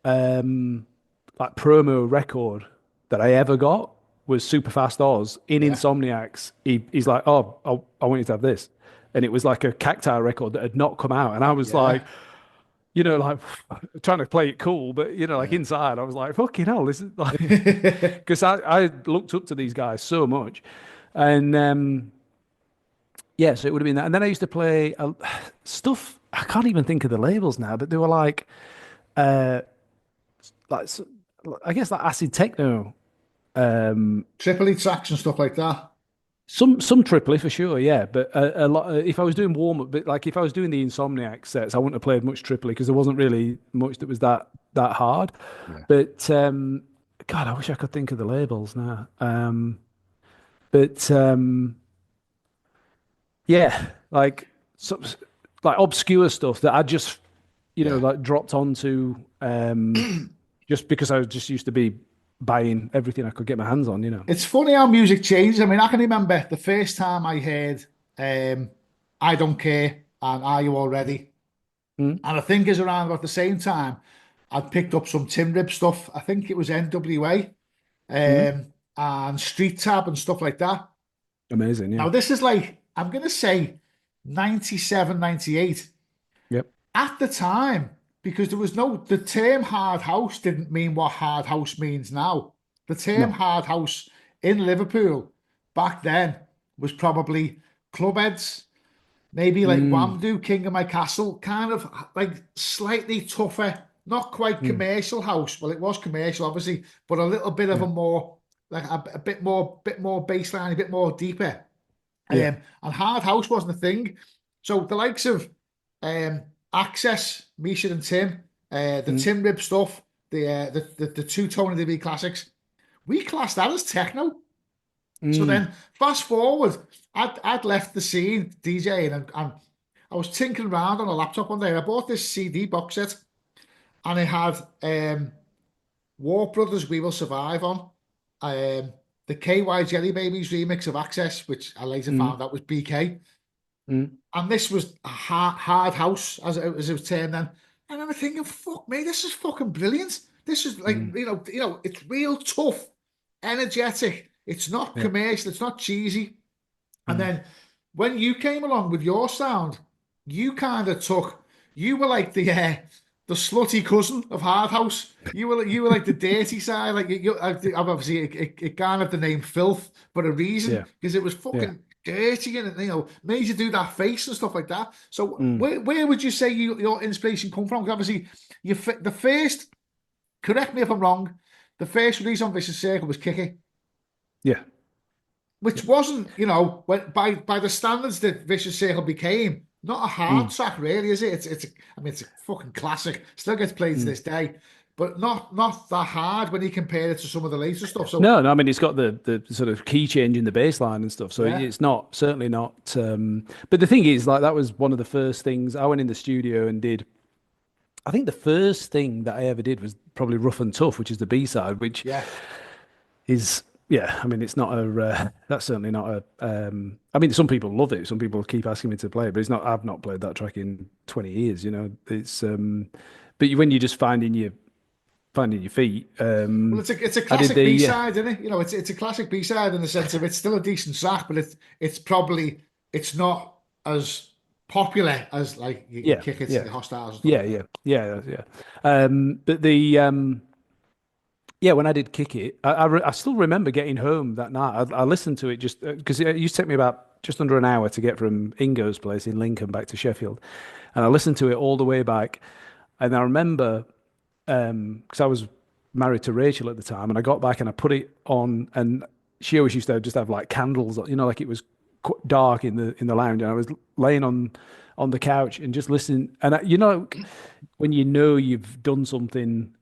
like promo record that I ever got was Super Fast Oz in Yeah. Insomniacs. He's like, oh, I want you to have this. And it was like a Cacti record that had not come out. And I was like, Yeah. like trying to play it cool, but like Yeah. inside, I was like, fucking hell, this is like, because I looked up to these guys so much. And yeah, so it would have been that. And then I used to play stuff, I can't even think of the labels now, but they were uh, like, I guess like acid techno. Tripoli tracks and stuff like that. Some Tripoli for sure, yeah. But a lot. If I was doing warm up, but like if I was doing the Insomniac sets, I wouldn't have played much Tripoli because there wasn't really much that was that hard. Yeah. But God, I wish I could think of the labels now. But yeah, like some like obscure stuff that I just Yeah. like dropped onto just because I was just used to be buying everything I could get my hands on. It's funny how music changes. I mean, I can remember the first time I heard I Don't Care and Are You Already? Mm, And I think it's around about the same time I'd picked up some Tim Rib stuff. I think it was NWA mm. and Street Tab and stuff like that. Amazing, yeah. Now, this is like, I'm going to say 97, 98. Yep. At the time, because the term hard house didn't mean what hard house means now. The term No. hard house in Liverpool back then was probably Clubheads, maybe like Mm, Wamdu, King of My Castle, kind of like slightly tougher, not quite mm. commercial house. Well, it was commercial, obviously, but a little bit of Yeah. a more, like a bit more baseline, a bit more deeper. Yeah. And hard house wasn't a thing. So the likes of um, Access, Misha and Tim, the Mm, Tim Rib stuff, the two Tony DeVee classics, we classed that as techno. So mm, then fast forward, I'd left the scene DJing and I was tinkering around on a laptop one day. And I bought this CD box set and it had War Brothers We Will Survive on. The KY Jelly Babies remix of Access, which I later mm, found out was BK. mm. And this was a hard house, as it was termed then. And I was thinking, fuck me, this is fucking brilliant. This is like, Mm. it's real tough, energetic. It's not Yeah. commercial. It's not cheesy. And Mm. then when you came along with your sound, you kind of took. You were like the slutty cousin of Hard House. You were like the dirty side. Like obviously it garnered the name Filth for a reason Yeah. because it was Yeah. fucking dirty and made you do that face and stuff like that. So Mm. where would you say your inspiration come from? 'Cause obviously the first. Correct me if I'm wrong. The first release on Vicious Circle was Kick It, Yeah. which wasn't, by the standards that Vicious Circle became, not a hard Mm. track, really, is it? It's a fucking classic. Still gets played to Mm. this day, but not that hard when you compare it to some of the later stuff. So No, I mean it's got the sort of key change in the bass line and stuff, so yeah, it's not certainly not. But the thing is, like that was one of the first things I went in the studio and did. I think the first thing that I ever did was probably Rough and Tough, which is the B side, which yeah, is yeah. I mean, it's not a that's certainly not a. I mean, some people love it. Some people keep asking me to play it, but it's not. I've not played that track in 20 years. You know, it's but when you're just finding your feet, well, it's a I did classic B the side, isn't it? It's a classic B side in the sense of it's still a decent track, but it's not as popular as like your yeah Kick It and yeah your Hostiles and stuff yeah like that. yeah yeah yeah. But the yeah, when I did Kick It, I still remember getting home that night. I listened to it just because it used to take me about just under an hour to get from Ingo's place in Lincoln back to Sheffield, and I listened to it all the way back. And I remember because I was married to Rachel at the time, and I got back and I put it on, and she always used to just have like candles, like it was dark in the lounge, and I was laying on the couch and just listening, and when you know you've done something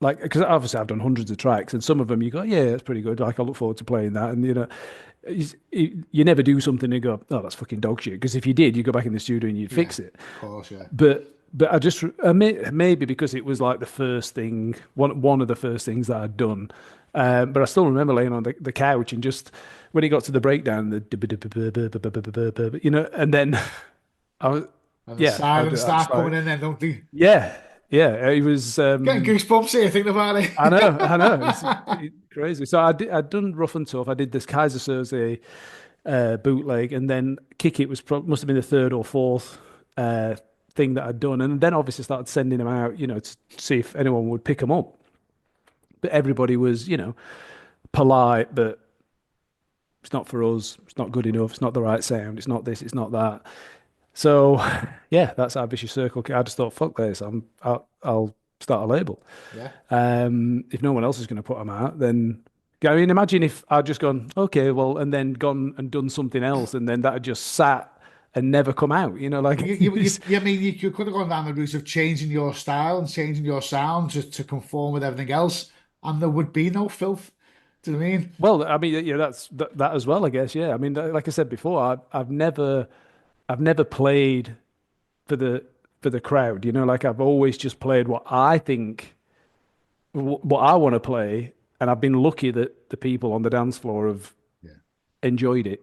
like because obviously I've done hundreds of tracks and some of them you go yeah that's pretty good like I look forward to playing that and you never do something and go oh that's fucking dog shit because if you did you go back in the studio and you'd Yeah, fix it of course, yeah. but I just maybe because it was like the first thing one of the first things that I'd done but I still remember laying on the couch and just when it got to the breakdown and then I was And the yeah sirens I just start coming like in then, don't they? yeah yeah it was Getting goosebumps here thinking about it. I know. It's crazy. So I'd done Rough and Tough. I did this Kaiser Soze bootleg, and then Kick It was must have been the third or fourth thing that I'd done, and then obviously started sending them out, to see if anyone would pick them up. But everybody was, polite, but it's not for us. It's not good enough. It's not the right sound. It's not this. It's not that. So yeah, that's our vicious circle. I just thought, fuck this. I'll start a label. Yeah. If no one else is going to put them out, then I mean, imagine if I'd just gone, okay, well, and then gone and done something else, and then that had just sat and never come out. Like I mean, you could have gone down the route of changing your style and changing your sound to conform with everything else, and there would be no filth. Do you know what I mean? well, I mean, yeah, that's that as well, I guess. Yeah, I mean, like I said before, I've never played for the crowd. Like I've always just played what I think, what I want to play, and I've been lucky that the people on the dance floor have Yeah. enjoyed it.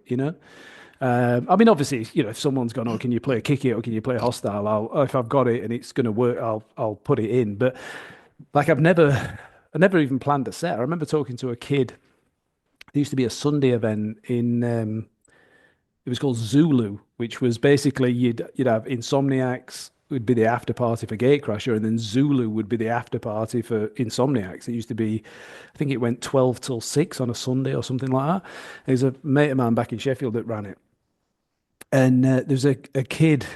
I mean, obviously, if someone's gone, oh, can you play Kick It or can you play Hostile? If I've got it and it's going to work, I'll put it in. But like I never even planned a set. I remember talking to a kid. There used to be a Sunday event in it was called Zulu, which was basically you'd have Insomniacs would be the after party for Gatecrasher, and then Zulu would be the after party for Insomniacs. It used to be, I think it went 12 till 6 on a Sunday or something like that. There's a mate of mine back in Sheffield that ran it. And there's a kid,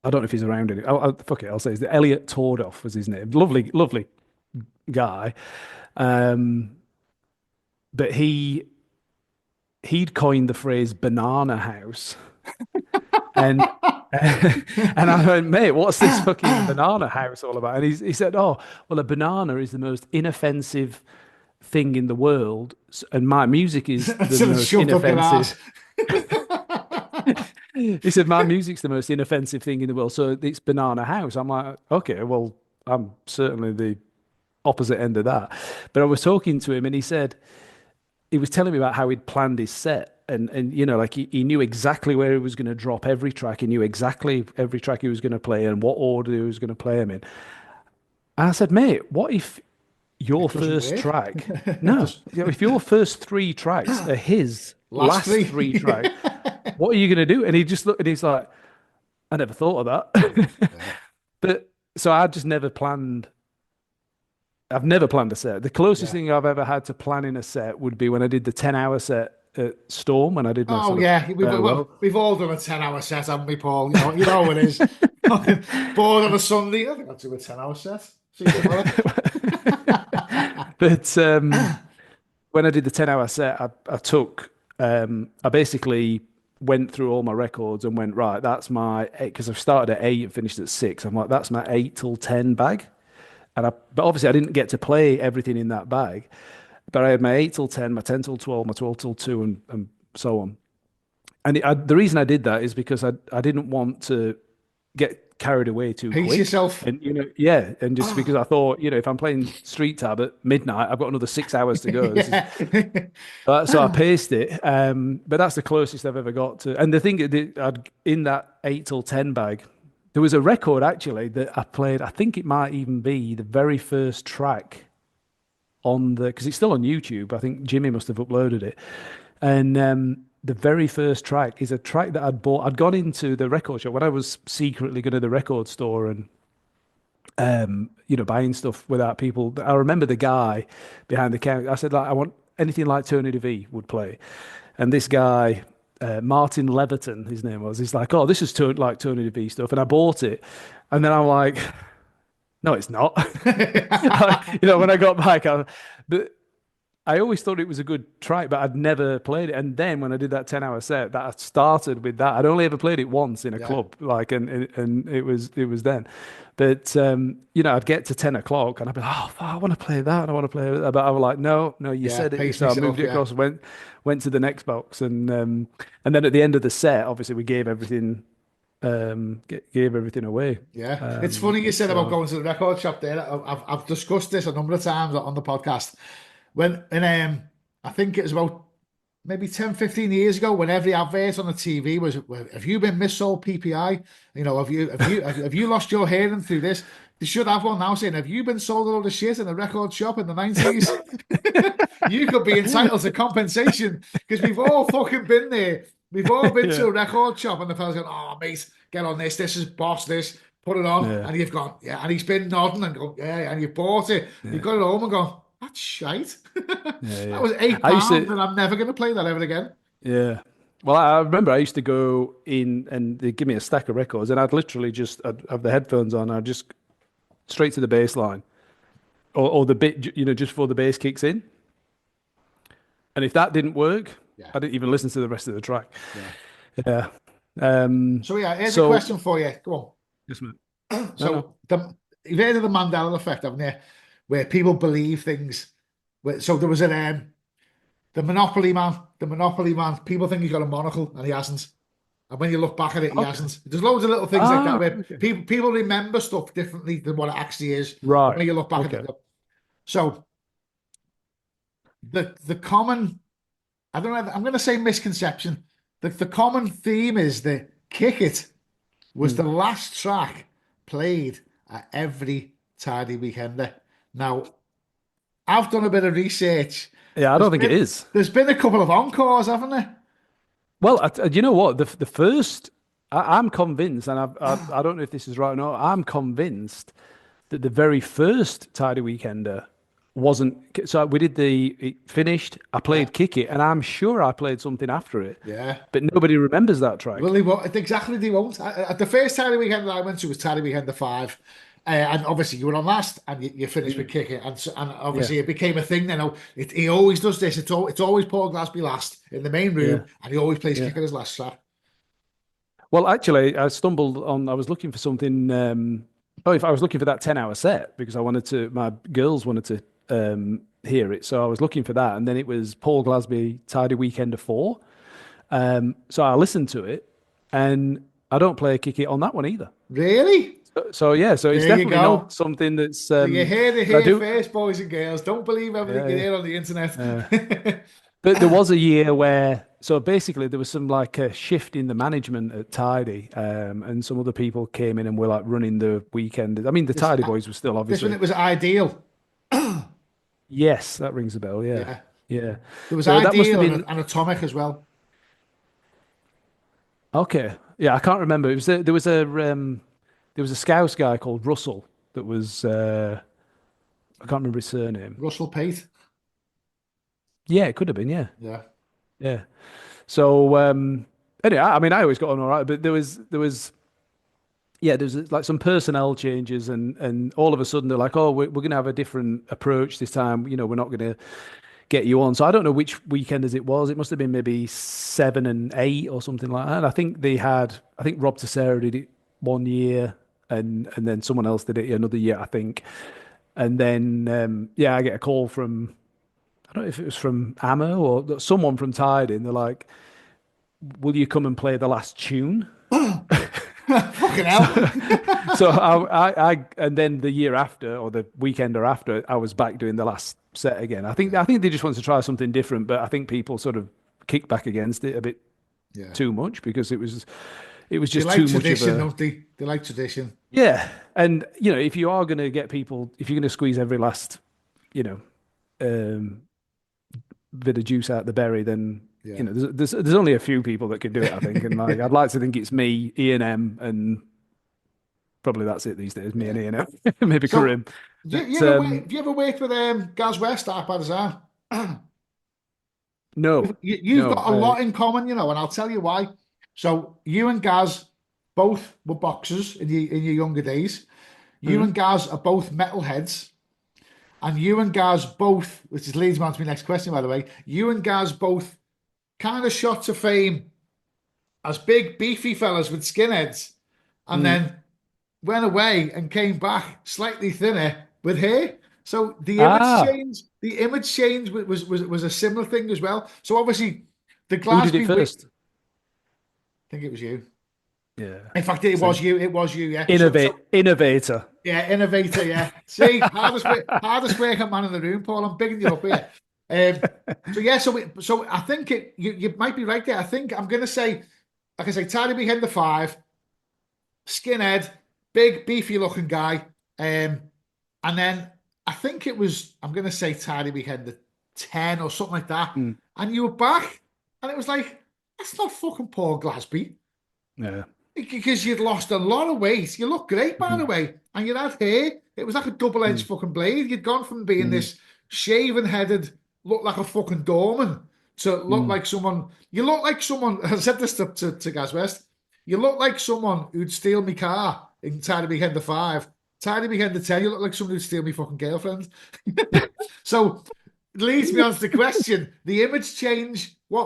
I don't know if he's around any. Fuck it, I'll say his Elliot Tordoff was his name. Lovely, lovely guy. Um, but he'd coined the phrase banana house. And and I went, mate, what's this fucking banana house all about? And he said, oh, well, a banana is the most inoffensive thing in the world, and my music is the Until it's most shoved up your ass. inoffensive. He said, my music's the most inoffensive thing in the world, so it's banana house. I'm like, okay, well, I'm certainly the opposite end of that. But I was talking to him, and he was telling me about how he'd planned his set, and like he knew exactly where he was going to drop every track. He knew exactly every track he was going to play and what order he was going to play them in. And I said, mate, what if your It doesn't first work. track, It no, just if your first three tracks are his last last three. three tracks, what are you going to do? And he just looked and he's like, I never thought of that. Yeah. But so I just never planned. I've never planned a set. The closest Yeah. thing I've ever had to planning a set would be when I did the 10-hour set at Storm, when I did my Oh sort of yeah, farewell. we've all done a 10-hour set, haven't we, Paul? You know how it is. Bored on a Sunday. I think I'll do a 10-hour set. See you tomorrow. But when I did the 10-hour set, I basically went through all my records and went, right, that's my eight, because I've started at 8 and finished at 6. I'm like, that's my 8 till 10 bag. But obviously I didn't get to play everything in that bag. But I had my 8 till 10, my 10 till 12, my 12 till 2, and so on. And the reason I did that is because I didn't want to get carried away too Pace quick. yourself. And yeah, and just because Oh, I thought, if I'm playing Street Tab at midnight, I've got another 6 hours to go. yeah. So I paced it. But that's the closest I've ever got to. And the thing in that 8 till 10 bag, there was a record actually that I played. I think it might even be the very first track because it's still on YouTube. I think Jimmy must have uploaded it. And the very first track is a track that I'd bought. I'd gone into the record shop when I was secretly going to the record store and buying stuff without people. I remember the guy behind the counter. I said, like, I want anything like Tony DeVee would play. And this guy, Martin Leverton, his name was, he's like, oh, this is like Tony DeVee stuff. And I bought it. And then I'm like, no, it's not. When I got back, but I always thought it was a good track, but I'd never played it. And then when I did that 10-hour set, that I started with that. I'd only ever played it once in a Yeah. club, and it was then. But I'd get to 10 o'clock and I'd be like, oh, I want to play that. I want to play that. But I was like, no, you Yeah. said it. Pace So I myself. moved it Yeah. across, went to the next box, and then at the end of the set, obviously we gave everything away. Yeah. It's funny you said about So going to the record shop there. I've discussed this a number of times on the podcast. I think it was about maybe 10, 15 years ago when every advert on the TV was, "Well, have you been missold PPI? Have you lost your hearing through this?" They should have one now saying, "Have you been sold a load of shit in a record shop in the 90s? You could be entitled to compensation," because we've all fucking been there. We've all been to yeah, a record shop and the fella's going, "Oh, mate, get on this. This is boss, this. Put it on." yeah, And you've gone, "Yeah." And he's been nodding and going, "Yeah." And you've bought it. You've yeah, got it home and gone, "That's shite." yeah, That yeah. was eight I used pounds, to. and I'm never going to play that ever again. Yeah. Well, I remember I used to go in and they'd give me a stack of records, and I'd have the headphones on. I'd just straight to the bass line, or the bit, just before the bass kicks in. And if that didn't work, Yeah, I didn't even listen to the rest of the track. yeah. Yeah. So yeah, here's a So, question for you. Go yes, mate. on. No, no. You've heard of the Mandela effect, haven't you? Where people believe things. So there was the Monopoly man. The Monopoly man. People think he's got a monocle and he hasn't. And when you look back at it, he Okay. hasn't. There's loads of little things like that Ah, where okay. people remember stuff differently than what it actually is. And Right. when you look back at Okay. it, so the common, I don't know, I'm going to say misconception. The common theme is that Kick It was Hmm. the last track played at every Tidy Weekender. Now, I've done a bit of research. Yeah, I There's don't think it been is. there's been a couple of encores, haven't there? Well, you know what? The first, I'm convinced, and I don't know if this is right or not. I'm convinced that the very first Tidy Weekender wasn't. So we did it finished. I Yeah, played Kick It, and I'm sure I played something after it, yeah. but nobody remembers that Well, track. they won't. Exactly, they won't. The first Tidy Weekender I went to was Tidy Weekender 5. And obviously you were on last and you finished with Mm. Kick It. And Yeah, obviously it became a thing then. He always does this. It's always Paul Glazby last in the main yeah, room and he always plays yeah. Kick It as last track. Well, actually, I stumbled on. I was looking for something. If I was looking for that 10-hour set because my girls wanted to hear it, so I was looking for that, and then it was Paul Glazby Tidy Weekender 4. So I listened to it, and I don't play Kick It on that one either. Really? So yeah, so it's There you definitely not go. something that's. So you heard it But I here do. first, boys and girls. Don't believe everything Yeah, you yeah. hear on the internet. But there was a year where, so basically, there was some like a shift in the management at Tidy, and some other people came in and were like running the weekend. I mean, the this, Tidy boys were still this when obviously. it was ideal. Yes, that rings a bell. Yeah, Yeah. yeah. There was So that must have Ideal been and Atomic as well. okay. Yeah, I can't remember. It was there was a Scouse guy called Russell that was I can't remember his surname. Russell Pate. Yeah, it could have been. Yeah, Yeah. yeah. So anyway, I mean, I always got on all right, but there was yeah, there's like some personnel changes, and all of a sudden they're like, oh, we're going to have a different approach this time. We're not going to get you on. So I don't know which weekenders it was. It must have been maybe 7 and 8 or something like that. And I think Rob Tessera did it one year, and then someone else did it another year, I think. And then yeah, I get a call from I don't know if it was from Ammo or someone from Tiding. They're like, "Will you come and play the last tune?" Fucking hell. So and then the year after or the weekender after, I was back doing the last set again. I think they just wanted to try something different, but I think people sort of kicked back against it a bit Yeah. too much because it was They just like too much of tradition, a don't they? They like tradition. yeah. And if you are going to get people, if you're going to squeeze every last you know um, bit of juice out the berry, then Yeah. there's only a few people that can do it, I think. And like I'd like to think it's me, Ian M, and probably that's it these days. Me and Yeah. Ian M, maybe So, Karim. But have you ever worked with Gaz West at by design? no, You've no, got a lot in common, and I'll tell you why. So you and Gaz both were boxers in your younger days. You mhm. and Gaz are both metalheads, and you and Gaz both, which is leads me on to my next question, by the way. You and Gaz both kind of shot to fame as big, beefy fellas with skinheads, and Mm. then went away and came back slightly thinner with hair. So Ah, the image change was a similar thing as well. So obviously, the who did it Glazby, I first? think it was you. Yeah, In fact, it was same. you. It was you. Yeah. Innovator. Yeah, innovator. Yeah. See, hardest working man in the room, Paul. I'm bigging you up here. So yeah. So I think you might be right there. I think I'm gonna say, like I say, Tidy Behind the Five, skinhead, big beefy looking guy. And then I think I'm going to say Tidy Weekend the 10 or something like that. Mm. And you were back, and it was like, that's not fucking Paul Glazby. Yeah. Because you'd lost a lot of weight. You look great, by the Mhm. way. And you had hair. It was like a double-edged Mm. fucking blade. You'd gone from being Mm. this shaven-headed, look like a fucking doorman, to look Mm. like someone. You look like someone. I said this to Gaz West. You look like someone who'd steal me car in Tidy Weekend the 5. Tidy Weekend the 10, you look like someone who'd steal me fucking girlfriend. So it leads me on to the question: the image change. Yeah.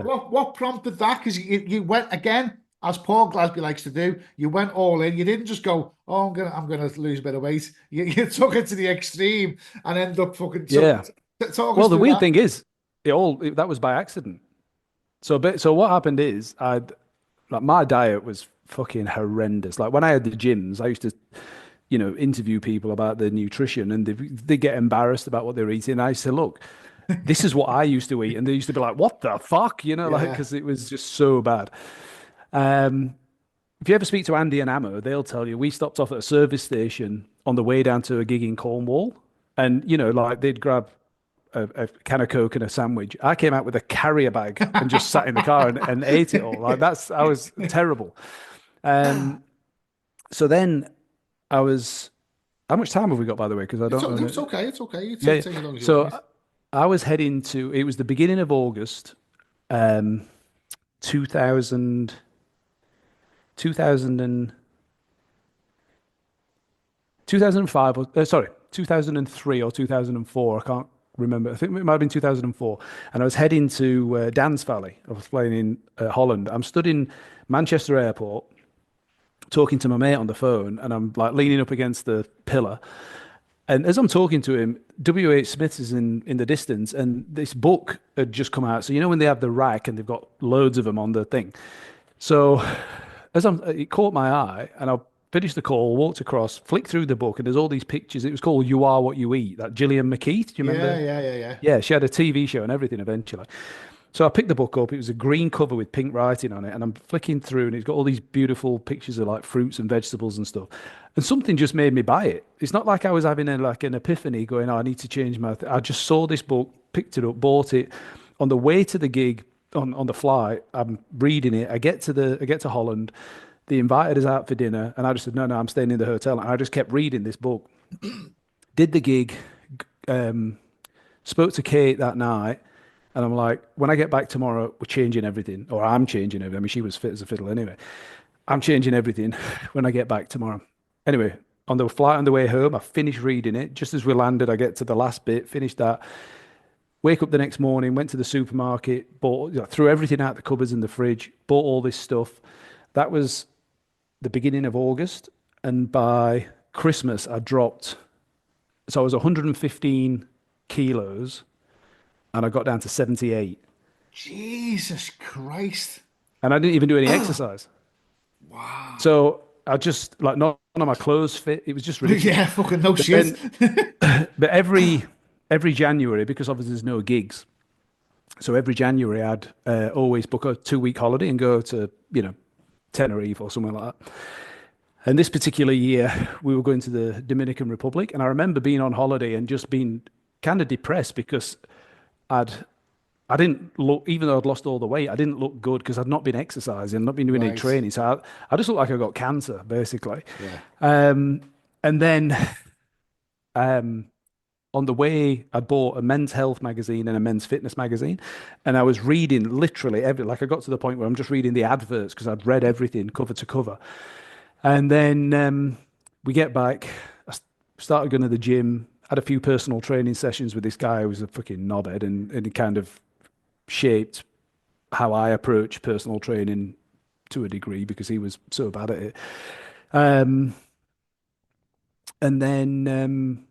What prompted that? Because you went again, as Paul Glazby likes to do. You went all in. You didn't just go, "Oh, I'm gonna lose a bit of weight." You took it to the extreme and end up fucking. So Yeah. talk us Well, the through weird that. thing is, that was by accident. So what happened is like my diet was fucking horrendous. Like when I had the gyms, I used to, interview people about their nutrition, and they get embarrassed about what they're eating. I say, look, this is what I used to eat, and they used to be like, what the fuck, like Yeah. because it was just so bad. Um, if you ever speak to Andy and Ammo, they'll tell you we stopped off at a service station on the way down to a gig in Cornwall, and like they'd grab a can of Coke and a sandwich. I came out with a carrier bag and just sat in the car and ate it all. Like I was terrible. Um, so then I was, how much time have we got, by the way? Because I don't know. It's okay. It's okay. You Yeah. Yeah. take as long as you want, So mate. I was heading to, it was the beginning of August, um, 2000, 2000 and, 2005, sorry, 2003 or 2004. I can't remember. I think it might have been 2004. And I was heading to Dance Valley. I was playing in Holland. I'm stood in Manchester Airport talking to my mate on the phone, and I'm like leaning up against the pillar. And as I'm talking to him, W.H. Smith is in the distance, and this book had just come out. So when they have the rack and they've got loads of them on the thing. So it caught my eye, and I finished the call, walked across, flicked through the book, and there's all these pictures. It was called "You Are What You Eat." That Gillian McKeith, do you Yeah, remember? yeah, yeah, yeah. Yeah, she had a TV show and everything eventually. So I picked the book up. It was a green cover with pink writing on it, and I'm flicking through, and it's got all these beautiful pictures of like fruits and vegetables and stuff. And something just made me buy it. It's not like I was having like an epiphany, going, "Oh, I need to change my." I just saw this book, picked it up, bought it. On the way to the gig, on the flight, I'm reading it. I get to Holland. They invited us out for dinner, and I just said, "No, no, I'm staying in the hotel." And I just kept reading this book. Did the gig, spoke to Kate that night. And I'm like, when I get back tomorrow, we're changing everything, or I'm changing everything. I mean, she was fit as a fiddle anyway. I'm changing everything when I get back tomorrow. Anyway, on the flight on the way home, I finished reading it. Just as we landed, I get to the last bit, finished that. Wake up the next morning, went to the supermarket, bought, threw everything out the cupboards in the fridge, bought all this stuff. That was the beginning of August. And by Christmas, I dropped. So I was 115 kilos and I got down to 78. Jesus Christ. And I didn't even do any exercise. Wow. So I just, like, none of my clothes fit. It was just ridiculous. Yeah, fucking no shit. But every January, because obviously there's no gigs, so every January I'd always book a 2-week holiday and go to, Tenerife or somewhere like that. And this particular year, we were going to the Dominican Republic. And I remember being on holiday and just being kind of depressed because I didn't look, even though I'd lost all the weight, I didn't look good because I'd not been exercising, not been doing any training. So I just looked like I got cancer, basically. Yeah. And then on the way, I bought a men's health magazine and a men's fitness magazine. And I was reading literally like I got to the point where I'm just reading the adverts because I'd read everything cover to cover. And then we get back, I started going to the gym, had a few personal training sessions with this guy who was a fucking knobhead, and he kind of shaped how I approach personal training to a degree because he was so bad at it. And then,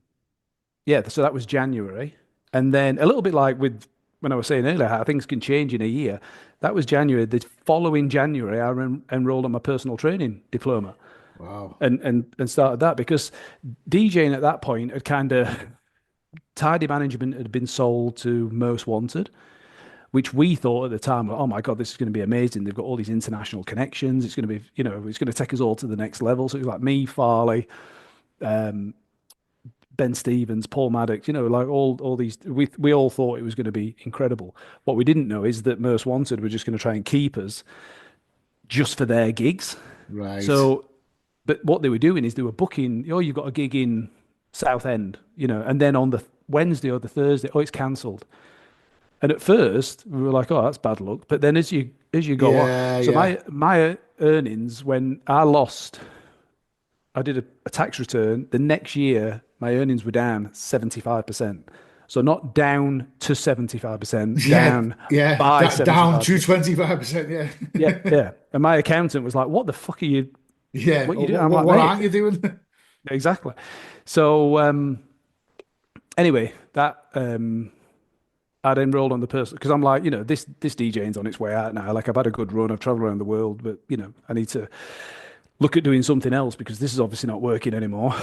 so that was January. And then a little bit like with when I was saying earlier, how things can change in a year. That was January. The following January, I enrolled on my personal training diploma. Wow. And started that because DJing at that point had kind of, Tidy Management had been sold to Most Wanted, which we thought at the time, oh my God, this is going to be amazing. They've got all these international connections. It's going to be, it's going to take us all to the next level. So it was like me, Farley, Ben Stevens, Paul Maddox, like all these, we all thought it was going to be incredible. What we didn't know is that Most Wanted were just going to try and keep us just for their gigs. Right. So, but what they were doing is they were booking, you've got a gig in Southend, and then on the Wednesday or the Thursday, it's cancelled. And at first we were like, oh, that's bad luck. But then as you go on, so my earnings, when I did a tax return, the next year my earnings were down 75%. So not down to 75%, down by 75%. Down to 25%, yeah. Yeah. And my accountant was like, what the fuck are you? Yeah. What you doing? What aren't you doing? Exactly. So anyway, that I'd enrolled on the person because I'm like, this DJing's on its way out now. Like I've had a good run, I've traveled around the world, but I need to look at doing something else because this is obviously not working anymore.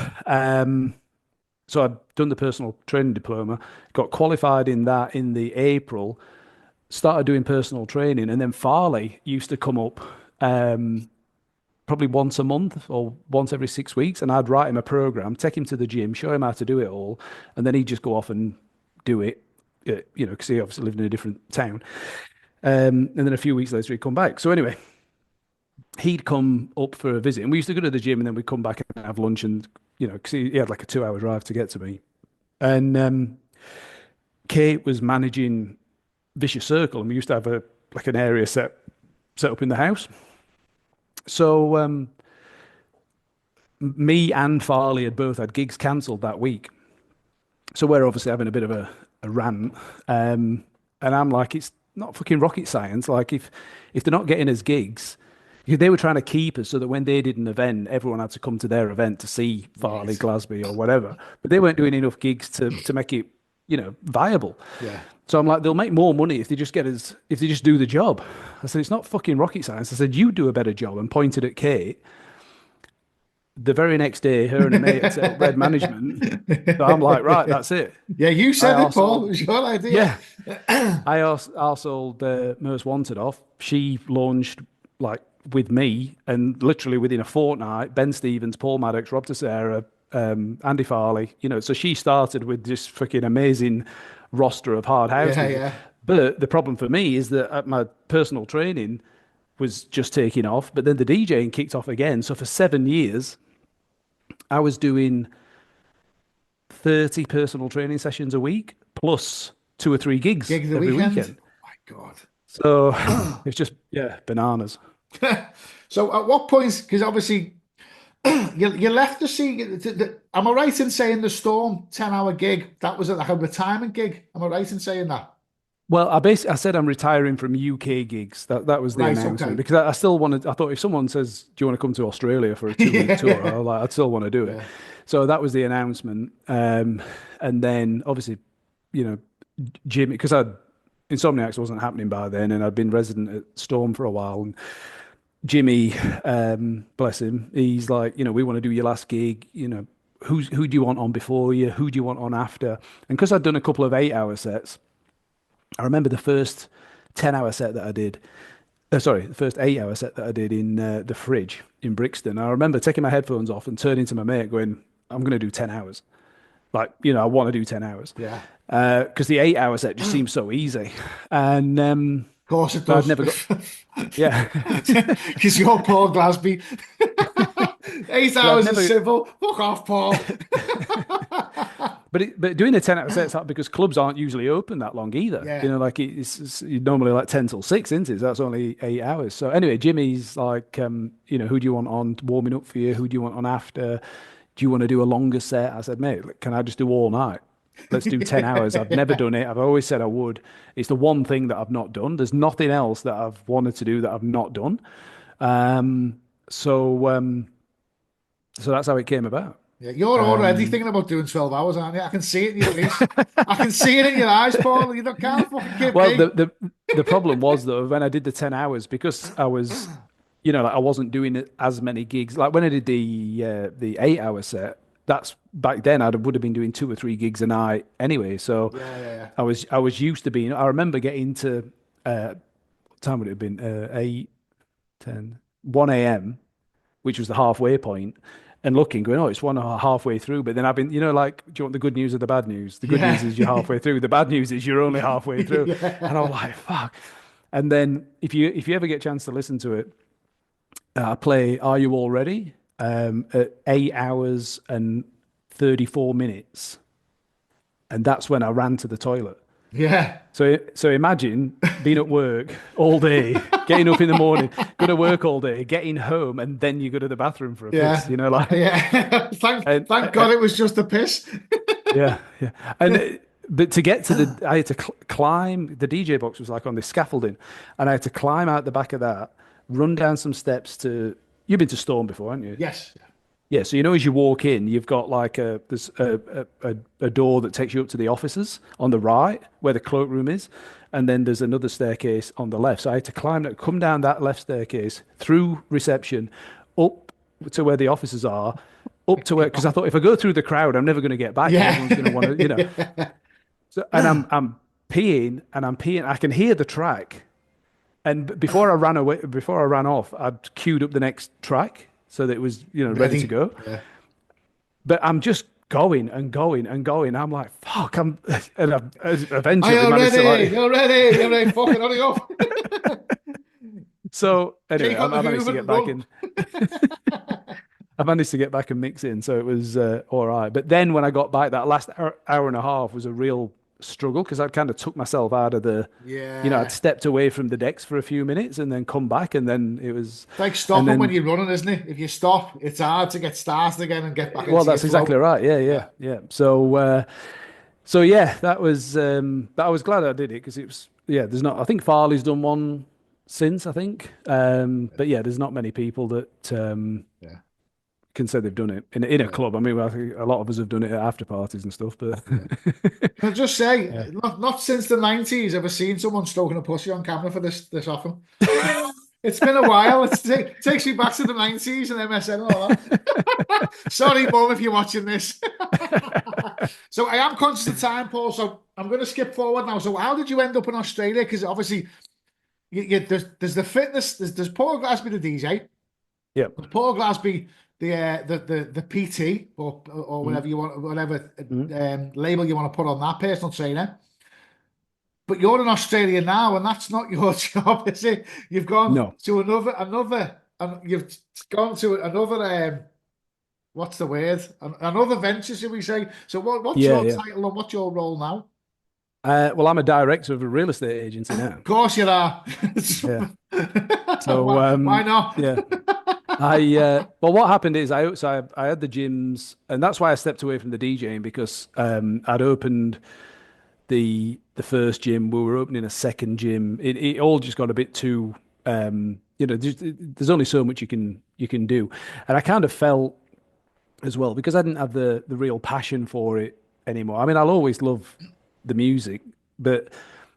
So I'd done the personal training diploma, got qualified in that in the April, started doing personal training, and then Farley used to come up probably once a month or once every 6 weeks, and I'd write him a program, take him to the gym, show him how to do it all, and then he'd just go off and do it, because he obviously lived in a different town. And then a few weeks later, he'd come back. So anyway, he'd come up for a visit, and we used to go to the gym, and then we'd come back and have lunch, and because he had like a 2-hour drive to get to me. And Kate was managing Vicious Circle, and we used to have an area set up in the house. So me and Farley had both had gigs cancelled that week. So we're obviously having a bit of a rant. And I'm like, it's not fucking rocket science. Like if they're not getting us gigs, they were trying to keep us so that when they did an event, everyone had to come to their event to see Farley, Glazby or whatever. But they weren't doing enough gigs to make it, viable. Yeah. So I'm like, they'll make more money if they just do the job. I said, it's not fucking rocket science. I said, you do a better job, and pointed at Kate. the very next day, her and a mate had set up Red Management. So I'm like, right, that's it. Yeah, you I said it, also, Paul. It was your idea. yeah, I sold Most Wanted off. She launched like with me, and literally within a fortnight, Ben Stevens, Paul Maddox, Rob Tessera, Andy Farley, so she started with this freaking amazing roster of hard Yeah, houses. yeah. But the problem for me is that my personal training was just taking off, but then the DJing kicked off again. So for 7 years, I was doing 30 personal training sessions a week, plus 2 or 3 gigs Gig of the every weekend. weekend. My God. So it's just, yeah, bananas. So at what point, because obviously you left the sea, am I right in saying the Storm 10-hour gig, that was like a retirement gig? Am I right in saying that? Well, I said I'm retiring from UK gigs. That was the Right, announcement okay. because I still wanted. I thought if someone says, "Do you want to come to Australia for a 2 week tour?" I'd still want to do it. Yeah. So that was the announcement. And then obviously, you know, Jimmy, because Insomniacs wasn't happening by then, and I'd been resident at Storm for a while. And Jimmy, bless him, he's like, we want to do your last gig. Who do you want on before you? Who do you want on after? And because I'd done a couple of 8-hour sets. I remember the first 10-hour set that I did. Sorry, the first 8-hour set that I did in the Fridge in Brixton. I remember taking my headphones off and turning to my mate going, I'm going to do 10 hours. Like, I want to do 10 hours. Yeah. Because the 8-hour set just seems so easy. And Of course it but I'd does. never got, yeah. Because you're Paul Glazby. 8 But I'd hours of never, civil. Fuck off, Paul. but doing a 10-hour set's hard because clubs aren't usually open that long either. Yeah. Like it's normally like 10 till 6, isn't it? So that's only 8 hours. So anyway, Jimmy's like, who do you want on warming up for you? Who do you want on after? Do you want to do a longer set? I said, mate, can I just do all night? Let's do 10 hours. I've never done it. I've always said I would. It's the one thing that I've not done. There's nothing else that I've wanted to do that I've not done. So that's how it came about. Yeah, you're already thinking about doing 12 hours, aren't you? I can see it in your face. I can see it in your eyes, Paul. You can't fucking keep Well, me. the problem was though when I did the 10 hours because I was, like I wasn't doing it as many gigs. Like when I did the 8-hour set, that's back then I would have been doing 2 or 3 gigs a night anyway. So Yeah. I was used to being. I remember getting to what time would it have been? 8, 10, 1 a.m., which was the halfway point, and looking, going, oh, it's halfway through. But then I've been, like, do you want the good news or the bad news? The good news is you're halfway through. The bad news is you're only halfway through. Yeah. And I was like, fuck. And then if you ever get a chance to listen to it, I play Are You All Ready? At 8 hours and 34 minutes. And that's when I ran to the toilet. Yeah. So imagine being at work all day, getting up in the morning, go to work all day, getting home, and then you go to the bathroom for a piss. Yeah. Thank God it was just a piss. Yeah. And but to get to I had to climb. The DJ box was like on this scaffolding, and I had to climb out the back of that, run down some steps to. You've been to Storm before, haven't you? Yes. Yeah, so as you walk in, you've got like there's a door that takes you up to the offices on the right where the cloakroom is, and then there's another staircase on the left. So I had to come down that left staircase through reception, up to where the offices are, up to where because I thought if I go through the crowd, I'm never going to get back. Yeah. Everyone's going to want to, So and I'm peeing and I'm peeing. I can hear the track, and before I ran off, I'd queued up the next track. So that it was, ready to go. Yeah. But I'm just going and going and going. I'm like, fuck. And I've eventually You're managed ready. to You're ready. You're ready. Fucking hurry up. So anyway, Take I out the managed to Hoover get and back run. in. I managed to get back and mix in. So it was all right. But then when I got back, that last hour and a half was a real struggle because I kind of took myself out of I'd stepped away from the decks for a few minutes and then come back and then it was It's like stopping when you're running, isn't it? If you stop, it's hard to get started again and get back into that's your flow. exactly right. Yeah. So yeah, that was but I was glad I did it because it was there's not I think Farley's done one since I think but yeah there's not many people that can say they've done it in a club. I mean, I think a lot of us have done it at after parties and stuff, but Can I just say, not since the 90s ever seen someone stroking a pussy on camera for this often. It's been a while. Takes me back to the 90s and MSN and all that. Sorry, Mum, if you're watching this. So I am conscious of time, Paul. So I'm going to skip forward now. So how did you end up in Australia? Because obviously, there's the fitness. There's Paul Glazby, the DJ. Yeah. There's Paul Glazby, the PT or whatever you want, whatever label you want to put on that, personal trainer. But you're in Australia now, and that's not your job, is it? You've gone No. to you've gone to another. What's the word? Another venture, should we say? So what's Yeah, your yeah. title and what's your role now? Well, I'm a director of a real estate agency now. Of course you are. Yeah. So, Why not? yeah. Well, what happened is I had the gyms, and that's why I stepped away from the DJing because I'd opened the first gym. We were opening a second gym. It all just got a bit too, there's only so much you can do, and I kind of felt as well because I didn't have the real passion for it anymore. I mean, I'll always love the music, but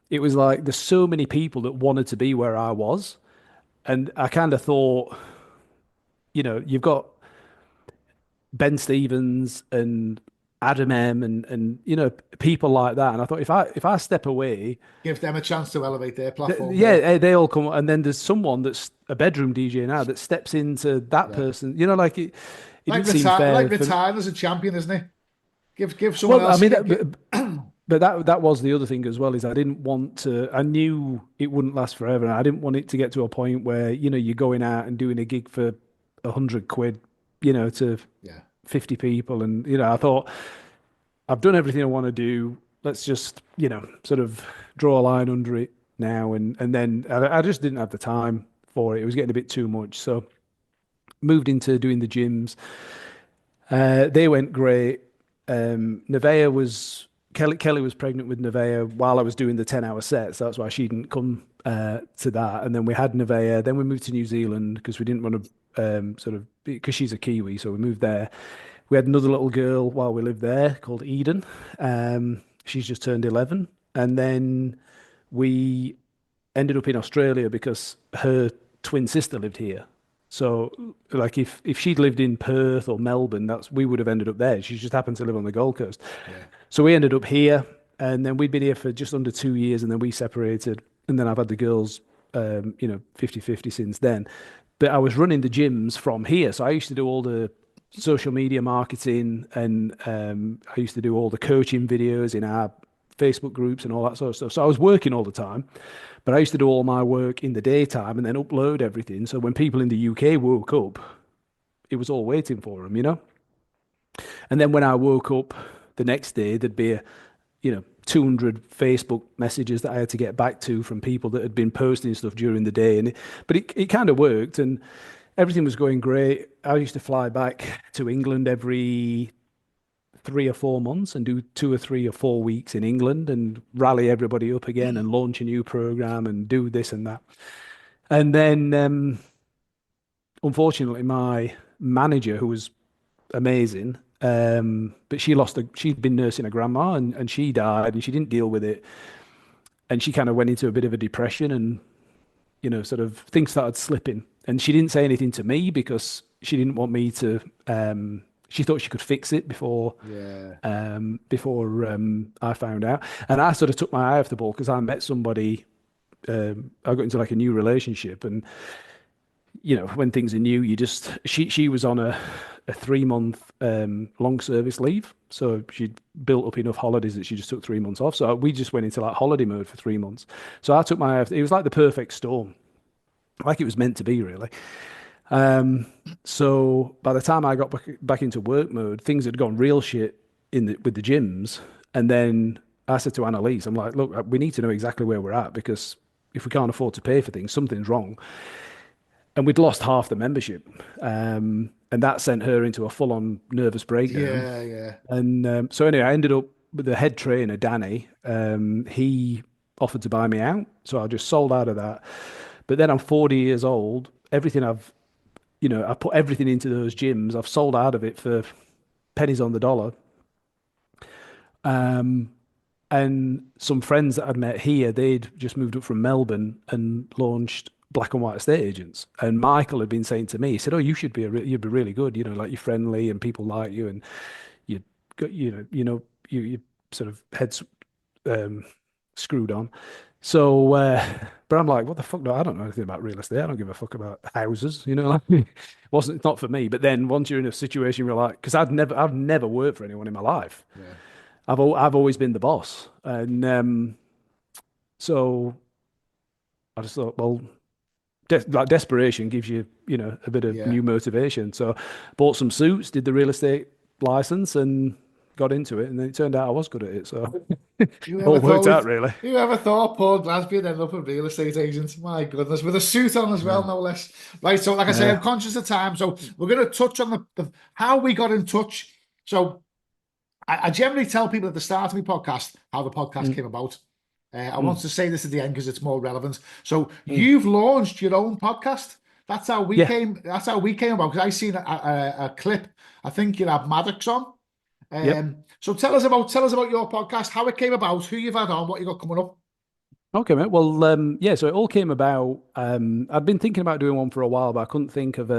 it was like there's so many people that wanted to be where I was, and I kind of thought, you've got Ben Stevens and Adam M and people like that. And I thought if I step away, Give them a chance to elevate their platform. yeah, Yeah, they all come. And then there's someone that's a bedroom DJ now that steps into that yeah. person. Like it didn't seem Like fair for. retiring as a champion, isn't it? Give someone Well, I else. mean, but that was the other thing as well is I didn't want to. I knew it wouldn't last forever, and I didn't want it to get to a point where you're going out and doing a gig for 100 quid, to Yeah. 50 people, and I thought. I've done everything I want to do. Let's just, sort of draw a line under it now. And then I just didn't have the time for it. It was getting a bit too much. So moved into doing the gyms. They went great. Nevaeh Kelly was pregnant with Nevaeh while I was doing the 10-hour sets. That's why she didn't come to that. And then we had Nevaeh. Then we moved to New Zealand because we didn't want to because she's a Kiwi. So we moved there. We had another little girl while we lived there called Eden. She's just turned 11. And then we ended up in Australia because her twin sister lived here. So, like, if she'd lived in Perth or Melbourne, we would have ended up there. She just happened to live on the Gold Coast. Yeah. So we ended up here, and then we'd been here for just under 2 years, and then we separated. And then I've had the girls, 50-50 since then. But I was running the gyms from here. So I used to do all the social media marketing, and I used to do all the coaching videos in our Facebook groups and all that sort of stuff. So I was working all the time, but I used to do all my work in the daytime and then upload everything. So when people in the UK woke up, it was all waiting for them. And then when I woke up the next day, there'd be 200 Facebook messages that I had to get back to from people that had been posting stuff during the day. But it kind of worked, and everything was going great. I used to fly back to England every 3 or 4 months and do 2 or 3 or 4 weeks in England and rally everybody up again and launch a new program and do this and that. And then, unfortunately, my manager, who was amazing, but she'd been nursing a grandma and she died and she didn't deal with it. And she kind of went into a bit of a depression and, sort of things started slipping. And she didn't say anything to me because she didn't want me to. She thought she could fix it before I found out. And I sort of took my eye off the ball because I met somebody. I got into like a new relationship, and when things are new, she was on a 3 month long service leave, so she'd built up enough holidays that she just took 3 months off. So we just went into like holiday mode for 3 months. So I took my eye off. It was like the perfect storm, like it was meant to be, really. So by the time I got back into work mode, things had gone real shit with the gyms. And then I said to Annalise, I'm like, look, we need to know exactly where we're at because if we can't afford to pay for things, something's wrong. And we'd lost half the membership. And that sent her into a full-on nervous breakdown. Yeah, yeah. And so anyway, I ended up with the head trainer, Danny. He offered to buy me out. So I just sold out of that. But then I'm 40 years old. Everything I put everything into those gyms. I've sold out of it for pennies on the dollar. And some friends that I'd met here, they'd just moved up from Melbourne and launched black and white estate agents. And Michael had been saying to me, he said, "Oh, you should be you'd be really good. You know, like you're friendly and people like you, and you got you sort of heads um, screwed on." So, but I'm like, what the fuck? No, I don't know anything about real estate. I don't give a fuck about houses. You know, like it's not for me. But then once you're in a situation where like, because I've never worked for anyone in my life. Yeah. I've always been the boss, and so I just thought, well, like desperation gives you, a bit of Yeah. new motivation. So bought some suits, did the real estate license, and got into it. And then it turned out I was good at it. So it You ever all thought worked out we'd, really. you ever thought Paul Glazby would end up a real estate agent? My goodness, with a suit on as well, Yeah. no less. Right, so like I say, I'm Yeah. conscious of time, so we're going to touch on the how we got in touch. So I generally tell people at the start of my podcast how the podcast Mm, came about. I want mm, to say this at the end because it's more relevant. So mm. you've launched your own podcast. That's how we Yeah. came. That's how we came about. Because I seen a clip. I think you had Maddox on. Yep. So tell us about your podcast, how it came about, who you've had on, what you got coming up. Okay, mate. Well, yeah, so it all came about. I'd been thinking about doing one for a while, but I couldn't think of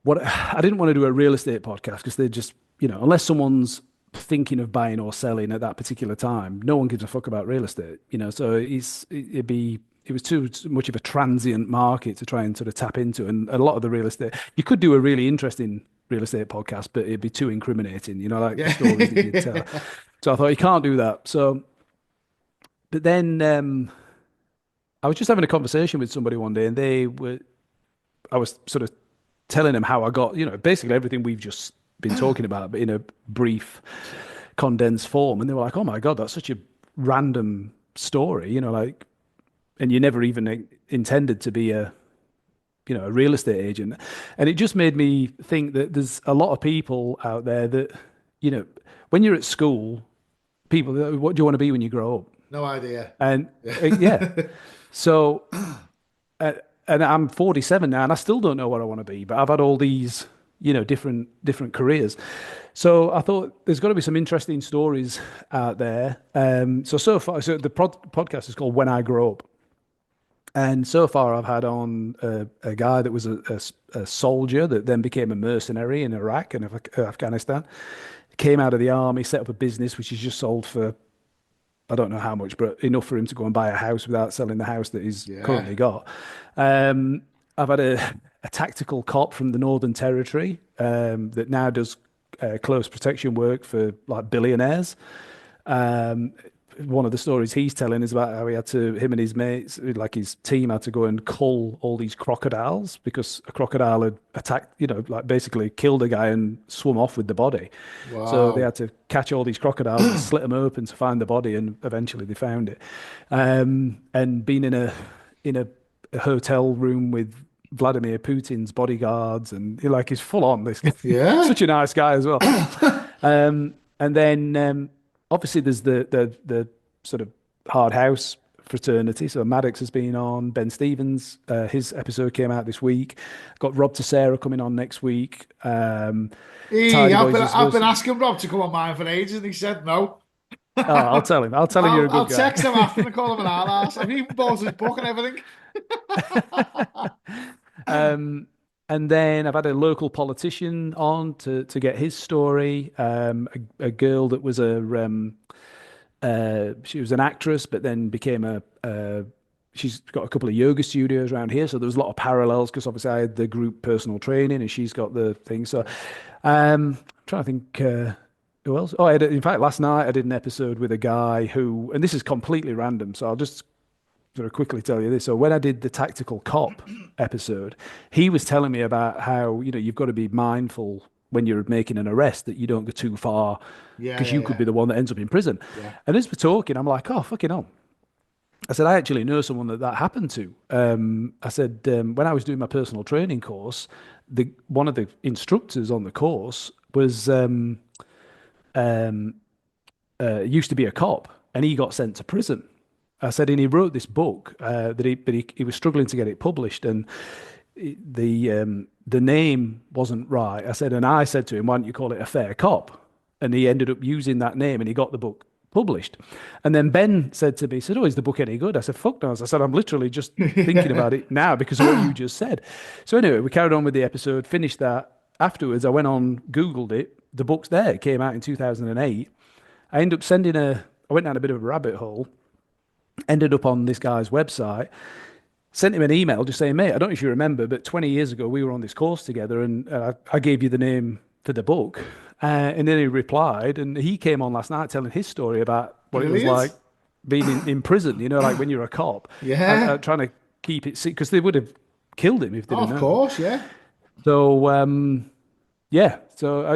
what I didn't want to do a real estate podcast because they just, unless someone's thinking of buying or selling at that particular time, no one gives a fuck about real estate, so it was too much of a transient market to try and sort of tap into. And a lot of the real estate, you could do a really interesting real estate podcast, but it'd be too incriminating, like the Yeah. stories that you'd tell. So I thought you can't do that. So, but then I was just having a conversation with somebody one day, and I was sort of telling them how I got, basically everything we've just been talking about, but in a brief, condensed form. And they were like, "Oh my God, that's such a random story, like, and you never even intended to be a real estate agent." And it just made me think that there's a lot of people out there that, when you're at school, people, what do you want to be when you grow up? No idea. And yeah, Yeah. so uh, and I'm 47 now, and I still don't know what I want to be. But I've had all these, different careers. So I thought there's got to be some interesting stories out there. So far, so the podcast is called When I Grow Up, and so far I've had on a guy that was a soldier that then became a mercenary in Iraq and Afghanistan. Came out of the army, set up a business which he's just sold for I don't know how much, but enough for him to go and buy a house without selling the house that he's Yeah. currently got. I've had a tactical cop from the Northern Territory that now does close protection work for like billionaires. Um, One of the stories he's telling is about how him and his mates, like his team, had to go and cull all these crocodiles because a crocodile had attacked, like basically killed a guy and swum off with the body. So they Wow. had to catch all these crocodiles and slit them open to find the body, and eventually they found it. And being in a hotel room with Vladimir Putin's bodyguards, and like he's full on. This Yeah. such a nice guy as well. And then obviously there's the sort of hard house fraternity. So Maddox has been on. Ben Stevens, his episode came out this week. Got Rob Tessera coming on next week. Hey, Tidy I've Boys been is I've been supposed. asking Rob to come on mine for ages, and he said no. Oh, I'll tell him. I'll tell him you're I'll a I'll good guy. text him after and call him an ass. I've even bought his book and everything. Um, and then I've had a local politician on to get his story. A girl that was she was an actress, but then became she's got a couple of yoga studios around here. So there was a lot of parallels because obviously I had the group personal training and she's got the thing. So I'm trying to think who else. Oh, in fact, last night I did an episode with a guy who, and this is completely random. So I'll just sort of quickly tell you this. So when I did the tactical cop episode, he was telling me about how, you've got to be mindful when you're making an arrest that you don't go too far Yeah, because yeah, you could yeah, be the one that ends up in prison. yeah. And as we're talking, I'm like, oh, fucking hell. I said, I actually know someone that happened to. I said, when I was doing my personal training course, one of the instructors on the course was um, used to be a cop, and he got sent to prison. I said, and he wrote this book but he was struggling to get it published, and the name wasn't right. I said to him, why don't you call it A Fair Cop? And he ended up using that name, and he got the book published. And then Ben said to me, he said, "Oh, is the book any good?" I said, "Fuck knows." I said, "I'm literally just thinking about it now because of what you just said." So anyway, we carried on with the episode, finished that. Afterwards, I went on, Googled it. The book's there. It came out in 2008. I ended up I went down a bit of a rabbit hole, ended up on this guy's website, sent him an email just saying, "Mate, I don't know if you remember, but 20 years ago we were on this course together and I gave you the name for the book." And then he replied, and he came on last night telling his story about what it was like Brilliant. being in prison, like when you're a cop, Yeah. trying to keep it secret because they would have killed him if they'd Oh, have of known. course, yeah. So, yeah, so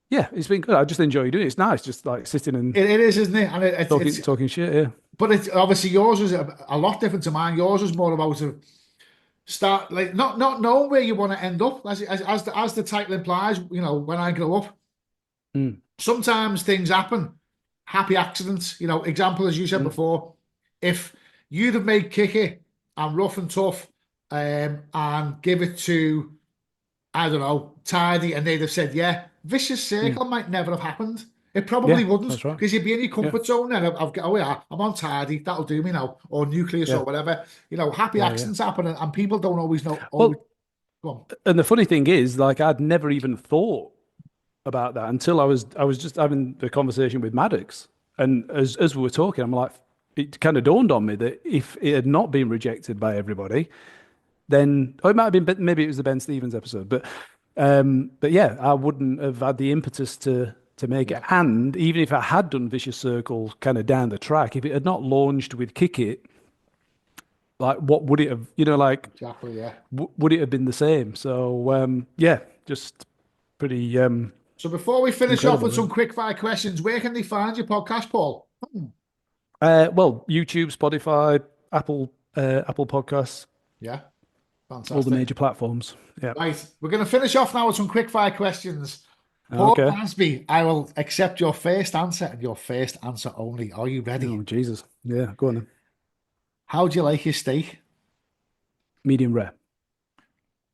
yeah, it's been good. I just enjoy doing it. It's nice, just like sitting and It is, isn't it? And talking shit. Yeah. but it's obviously yours was a lot different to mine. Yours was more about a start, like not knowing where you want to end up, as the title implies. When I grow up, Mm, sometimes things happen, happy accidents. Example as you said mm, before, if you'd have made kick it and rough and tough, and give it to, I don't know, tidy, and they'd have said, yeah, vicious mm. circle might never have happened. It probably Yeah, wouldn't that's right. because you'd be in your Yeah, comfort zone and I've got, oh yeah, I'm on tidy, that'll do me now, or nucleus or yeah, whatever. Happy yeah, yeah. accidents happen and people don't always know. Always, Well, go on. and the funny thing is, like, I'd never even thought about that until I was just having the conversation with Maddox, and as we were talking, I'm like, it kind of dawned on me that if it had not been rejected by everybody, then it might have been, maybe it was the Ben Stevens episode, but yeah, I wouldn't have had the impetus to make it. Yeah, And even if I had done Vicious Circle kind of down the track, if it had not launched with Kick It, like what would it have, like exactly. Yeah. would it have been the same? So yeah, just pretty So before we finish off incredible, with some really. quick fire questions, where can they find your podcast, Paul? Well, YouTube, Spotify, Apple Podcasts, Yeah, all the fantastic. major platforms. Yeah. Right, we're going to finish off now with some quick fire questions. Paul Okay. Glazby, I will accept your first answer and your first answer only. Are you ready? Oh, Jesus. Yeah, go on then. How do you like your steak? Medium rare.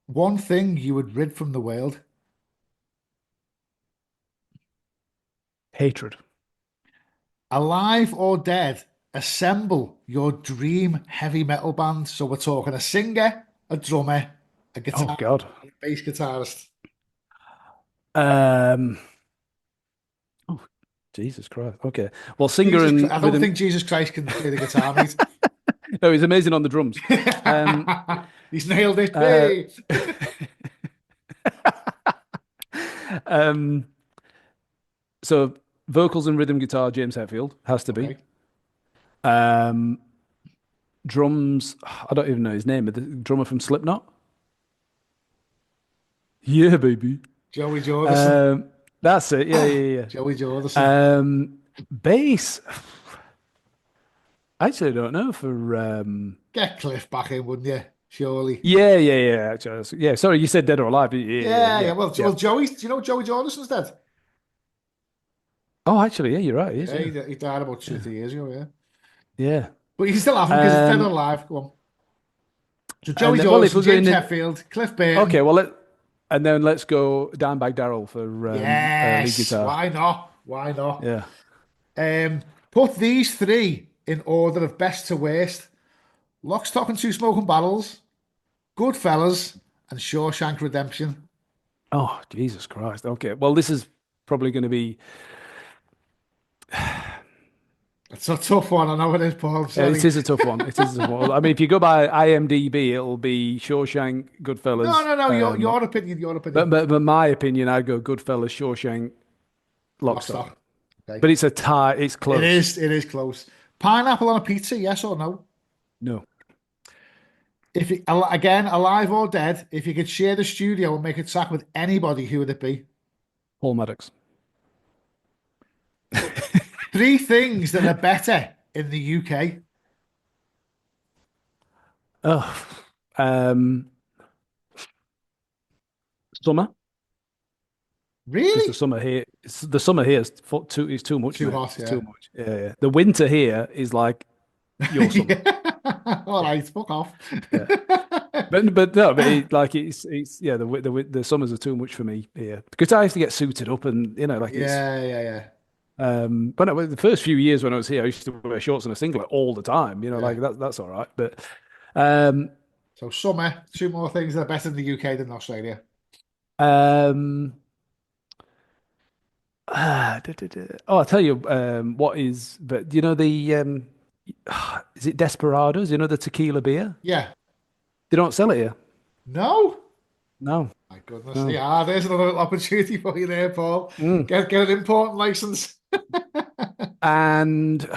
One thing you would rid from the world. Hatred. Alive or dead, assemble your dream heavy metal band. So we're talking a singer, a drummer, a Oh guitar, God. and a bass guitarist. Um. Oh, Jesus Christ. Okay. Well, singer and I don't rhythm. think Jesus Christ can play the guitar, mate. No, he's amazing on the drums. Um. He's nailed it. Uh. Hey. um. So vocals and rhythm guitar, James Hetfield has to be. Okay. Um. Drums. I don't even know his name, but the drummer from Slipknot. Yeah, baby. Joey Jordison. Um. That's it. Yeah, yeah, Joey Jordison. yeah. Bass. I actually don't know for Get Cliff back in, wouldn't you? Surely. yeah, yeah, yeah. Actually, yeah. Sorry, you said dead or alive. Yeah, yeah, Yeah, yeah. yeah, Well, yeah. Joey, do you know Joey Jordison's dead? Oh, actually, yeah, you're right. He is, Yeah, yeah, he died about 2, 3 years ago, yeah. yeah. But you can still have him because it's dead or Um, alive. Go on. So Joey and then, well, if Jordison, we're going James in, Hetfield, Cliff Burton. okay, well, and then let's go Dimebag Darrell for lead Yes. guitar. Why not? Why not? Yeah. Um, Put these three in order of best to worst. Lock, Stock and Two Smoking Barrels, Goodfellas, and Shawshank Redemption. Oh, Jesus Christ. Okay. Well, this is probably going to be. It's a tough one. I know it is, Paul. I'm It sorry. is a tough one. It is a tough one. I mean, if you go by IMDb, it'll be Shawshank, No, Goodfellas. no, no. Your opinion. Your But, opinion. but but my opinion, I'd go Goodfellas, Shawshank, Lock, Lockstock. Stock. Okay. But it's a tie. It's It close. is. It is close. Pineapple on a pizza, yes or no? No. If it, again, alive or dead, if you could share the studio and make a track with anybody, who would it be? Paul Maddox. Three things that are better in the UK. Oh, um, summer because the Really? summer here, the summer here is too much, Too mate. hot, It's yeah. too much. Yeah, yeah. The winter here is like your summer. Yeah. All Yeah, right, fuck off. yeah. but no, but it's yeah, the summers are too much for me here because I have to get suited up and like it's Yeah, yeah, yeah, but no, the first few years when I was here, I used to wear shorts and a singlet all the time. yeah. Like that's all right. But um So summer, two more things that are better in the UK than Australia. um oh, I'll tell you what is, but the is it Desperados? The tequila beer? Yeah. They don't sell it here. No? No, My goodness. no. Yeah, there's another opportunity for you there, Paul. Mm. Get an import license. And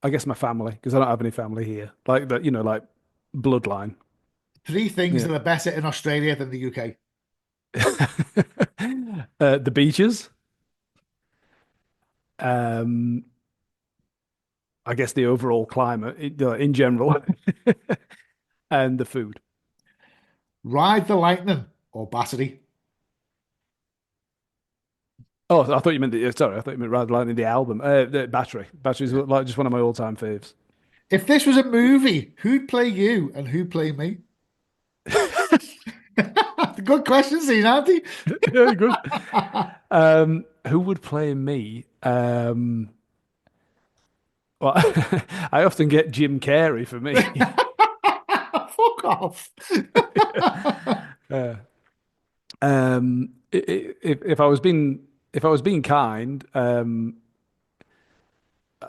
I guess my family, because I don't have any family here. Like that, like bloodline. Three things Yeah. that are better in Australia than the UK. The beaches. Um, I guess the overall climate in general, and the food. Ride the Lightning or Battery. Oh, I thought you meant sorry, I thought you meant rather like the album. The Battery. Battery's like just one of my all-time faves. If this was a movie, who'd play you and who'd play me? Good questions, Ian, aren't they? Yeah, good. Who would play me? Well, I often get Jim Carrey for me. Fuck off. Uh, if I was being kind,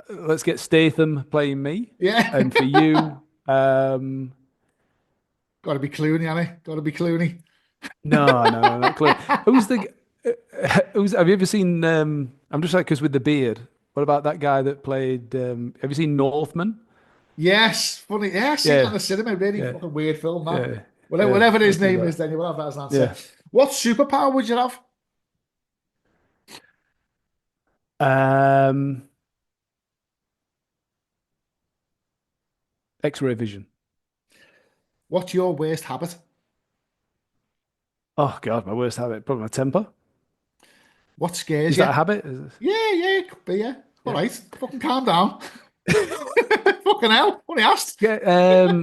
let's get Statham playing me, Yeah. and for you, Got to be Clooney, Annie. Got to be Clooney. no, no, no, not clear. Who's the who's Have you ever seen? I'm just like because with the beard. What about that guy that played? Have you seen Northman? Yes, funny. Yeah, I seen it in Yeah, the cinema. Really yeah, fucking weird film, that. yeah, Whatever, yeah. whatever his Let's do name that. is, then you will have that as an answer. Yeah. What superpower would you have? Um, X-ray vision. What's your worst habit? Oh God, my worst habit, probably my temper. What scares Is you? that a habit? Yeah, yeah, it could be, yeah. All Yeah. right, fucking calm down. Fucking hell, only asked. Yeah.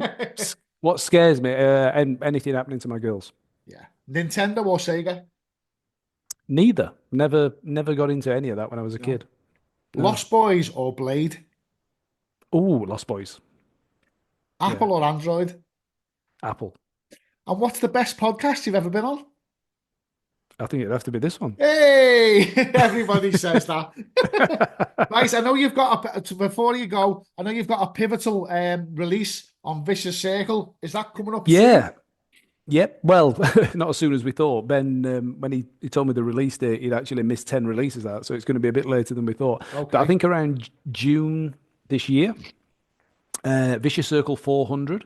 What scares me? And anything happening to my girls. Yeah. Nintendo or Sega? Neither. Never got into any of that when I was a No. kid. No. Lost Boys or Blade? Oh, Lost Boys. Yeah. Apple or Android? Apple. And what's the best podcast you've ever been on? I think it'd have to be this one. Hey, everybody says that. Right, I know you've got before you go, I know you've got a pivotal release on Vicious Circle. Is that coming up soon? Yeah. Yep. Well, not as soon as we thought. Ben, when he told me the release date, he'd actually missed 10 releases out, so it's going to be a bit later than we thought. But I Okay. think around June this year, Vicious Circle 400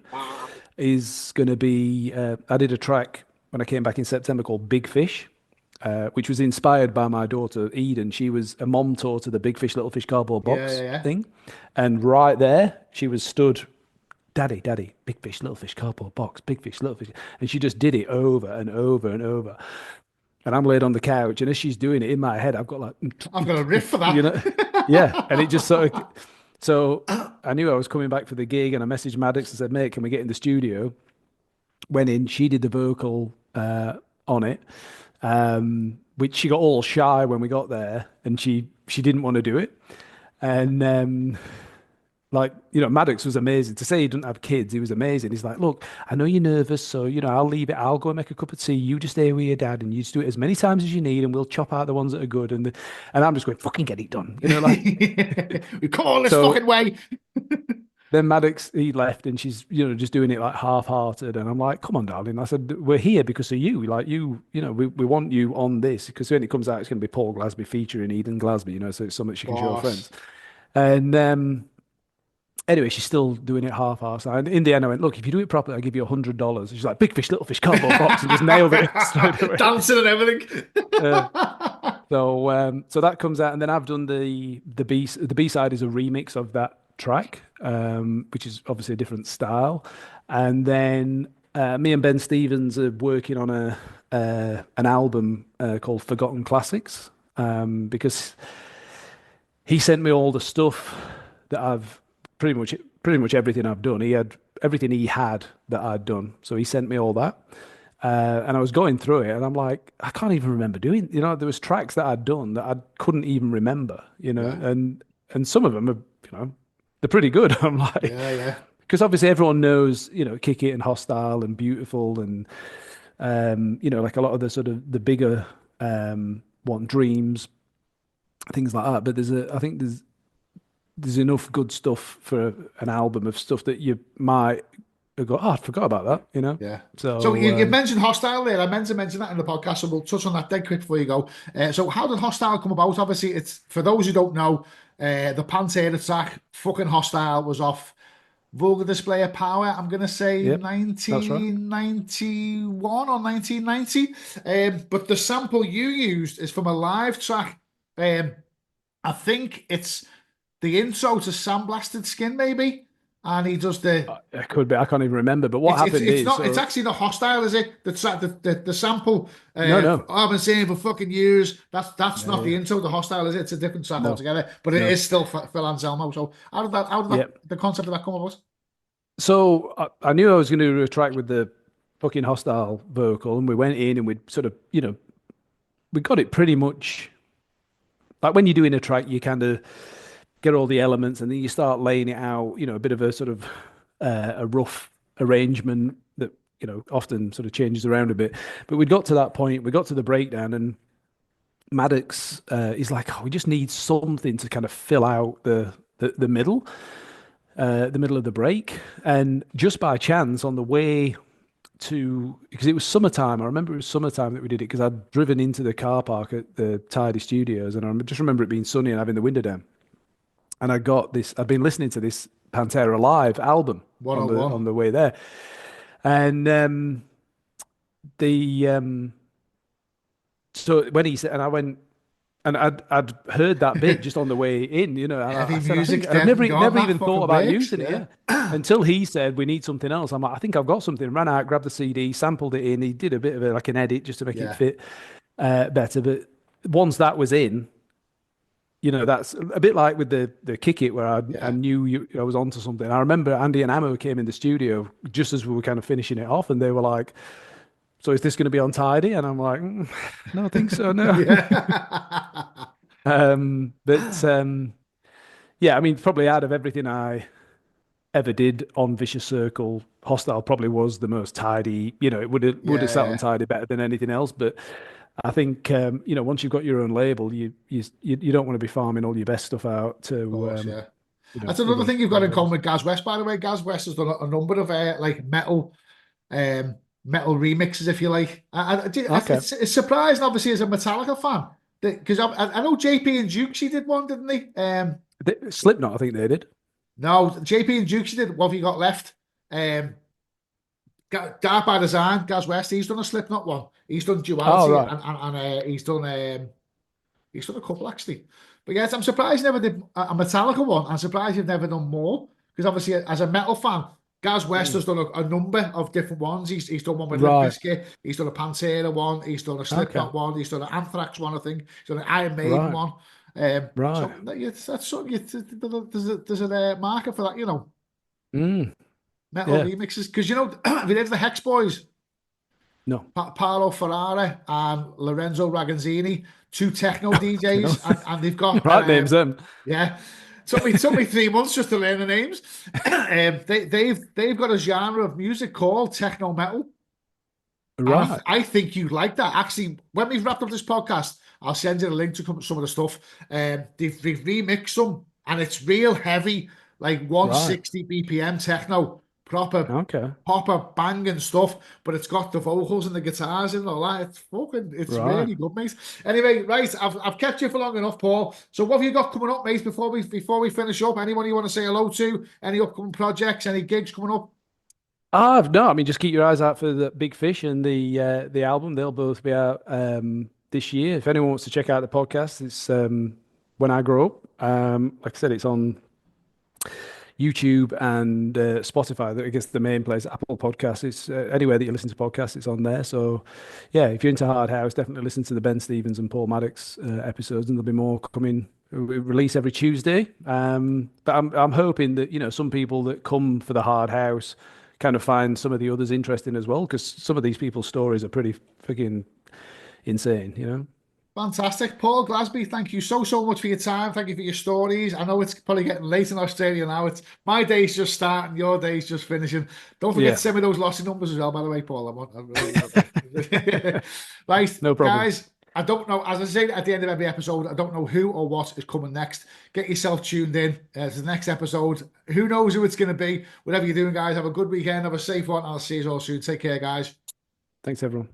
is going to be. I did a track when I came back in September called Big Fish, which was inspired by my daughter Eden. She was a mom tour to the Big Fish, Little Fish cardboard Yeah, box yeah, yeah. thing, and right there she was stood. Daddy, Daddy, big fish, little fish, cardboard box, big fish, little fish. And she just did it over and over and over. And I'm laid on the couch, and as she's doing it in my head, I've got like, I've got a riff for you that. know, yeah. And it just sort of, so I knew I was coming back for the gig, and I messaged Maddox and said, mate, can we get in the studio? Went in, she did the vocal on it, which she got all shy when we got there, and she didn't want to do it. And like, Maddox was amazing. To say he didn't have kids, he was amazing. He's like, look, I know you're nervous, so, I'll leave it. I'll go and make a cup of tea. You just stay with your dad and you just do it as many times as you need and we'll chop out the ones that are good. And I'm just going, fucking get it done. Like, We come all this so fucking way. then Maddox, he left and she's, just doing it like half-hearted. And I'm like, come on, darling. I said, we're here because of you. Like we want you on this because when it comes out, it's going to be Paul Glazby featuring Eden Glazby, so it's something she can show her friends. And, anyway, she's still doing it half-assed. And in the end, I went, look, if you do it properly, I'll give you $100. She's like, big fish, little fish, cardboard box, and just nailed it straight away. Dancing and everything. So that comes out, and then I've done the B side is a remix of that track, which is obviously a different style. And then me and Ben Stevens are working on an album called Forgotten Classics, because he sent me all the stuff that I've pretty much everything I've done. He had everything he had that I'd done. So he sent me all that. And I was going through it and I'm like, I can't even remember doing, there was tracks that I'd done that I couldn't even remember, Yeah. and some of them are, they're pretty good. I'm like, Yeah. Yeah. because obviously everyone knows, Kick It and Hostile and Beautiful and, like a lot of the sort of the bigger, Dreams, things like that. But I think there's enough good stuff for an album of stuff that you might go, oh, I forgot about that. Yeah. So So, you mentioned Hostile there. I meant to mention that in the podcast, so we'll touch on that dead quick before you go. So how did Hostile come about? Obviously, it's for those who don't know, the Pantera track, fucking Hostile, was off Vulgar Display of Power. I'm gonna say yep, that's right. 1991 or 1990. But the sample you used is from a live track. I think it's the intro to Sandblasted Skin, maybe, and he does the. It could be. I can't even remember. But what It's happened it's is, not. It's so actually not Hostile, is it? The track, the sample. no, no, I've been saying for fucking years. That's yeah, not yeah, the intro to Hostile, is it? It's a different track no, altogether. But it no, is still Phil Anselmo. So how did yeah. the concept of that come about? So I knew I was going to do a track with the fucking Hostile vocal, and we went in and we sort of, we got it pretty much like when you're doing a track, you kind of get all the elements, and then you start laying it out. A bit of a sort of a rough arrangement that often sort of changes around a bit. But we got to that point. We got to the breakdown, and Maddox is like, oh, we just need something to kind of fill out the middle, the middle of the break. And just by chance, on the way because it was summertime. I remember it was summertime that we did it because I'd driven into the car park at the Tidy Studios, and I just remember it being sunny and having the window down. And I'd been listening to this Pantera Live album on the 101. on the way there, and the so when he said, and I went. And I'd heard that bit just on the way in, and I Heavy said, I think music's I've dead and gone. never That even thought fucking about works. using it, Yeah. yeah. Until he said we need something else. I'm like, I think I've got something. Ran out, grabbed the CD, sampled it in. He did a bit of like an edit just to make it Yeah. fit better. But once that was in, that's a bit like with the Kick It, where I Yeah. knew I was onto something. I remember Andy and Amo came in the studio just as we were kind of finishing it off, and they were like, "So is this going to be on Tidy?" And I'm like, "No, I think so, no." Yeah. But yeah, I mean, probably out of everything I ever did on Vicious Circle, Hostile probably was the most tidy. It would have Yeah. sat on Yeah. Tidy better than anything else. But I think once you've got your own label, you don't want to be farming all your best stuff out Of to course. Yeah. That's another thing you've got in other common labels. with Gaz West, by the way. Gaz West has done a number of like um, metal remixes, if you like. Okay, It's surprising, obviously, as a Metallica fan, because I know JP and Jukesy did one, didn't they? Slipknot, I think they did. No, JP and Jukesy did. What have you got left? Um, Dark by Design, Gaz West. He's done a Slipknot one. He's done Oh Duality, right, and he's done a couple actually. But yes, I'm surprised he never did a Metallica one. I'm surprised you've never done more because obviously, as a metal fan, Gaz West Mm. has done a number of different ones. He's done one with Limp Right, Bizkit. He's done a Pantera one. He's done a okay, Slipknot one. He's done an Anthrax one. I think he's done an Iron Maiden right, one. right. So that's something. There's a market for that, Mm. metal Yeah, remixes. Because if you did the Hex Boys, no, Paolo Ferrara and Lorenzo Ragazzini, two techno fucking hell. DJs, and they've got Right names them. yeah. Took me 3 months just to learn the names. They've got a genre of music called techno metal, and Right. I think you'd like that. Actually, when we've wrapped up this podcast, I'll send you a link to some of the stuff. They've remixed some, and it's real heavy, like Right. 160 BPM techno, Okay. proper banging stuff, but it's got the vocals and the guitars and all that. It's Right. really good, mate. Anyway, right, I've kept you for long enough, Paul. So what have you got coming up, mate? Before we finish up, anyone you want to say hello to? Any upcoming projects? Any gigs coming up? No, I mean just keep your eyes out for the Big Fish and the album. They'll both be out this year. If anyone wants to check out the podcast, it's When I Grow Up. Like I said, it's on YouTube and Spotify. I guess the main place, Apple Podcasts. It's anywhere that you listen to podcasts, it's on there. So, yeah, if you're into Hard House, definitely listen to the Ben Stevens and Paul Maddox episodes, and there'll be more coming. We release every Tuesday. But I'm hoping that some people that come for the Hard House kind of find some of the others interesting as well, because some of these people's stories are pretty freaking insane. Fantastic. Paul Glazby, thank you so much for your time. Thank you for your stories. I know it's probably getting late in Australia now. It's my day's just starting, your day's just finishing. Don't forget to Yeah, send me those lossy numbers as well, by the way, Paul. Right, no problem. guys, I don't know. As I say at the end of every episode, I don't know who or what is coming next. Get yourself tuned in to the next episode. Who knows who it's going to be? Whatever you're doing, guys, have a good weekend. Have a safe one. I'll see you all soon. Take care, guys. Thanks, everyone.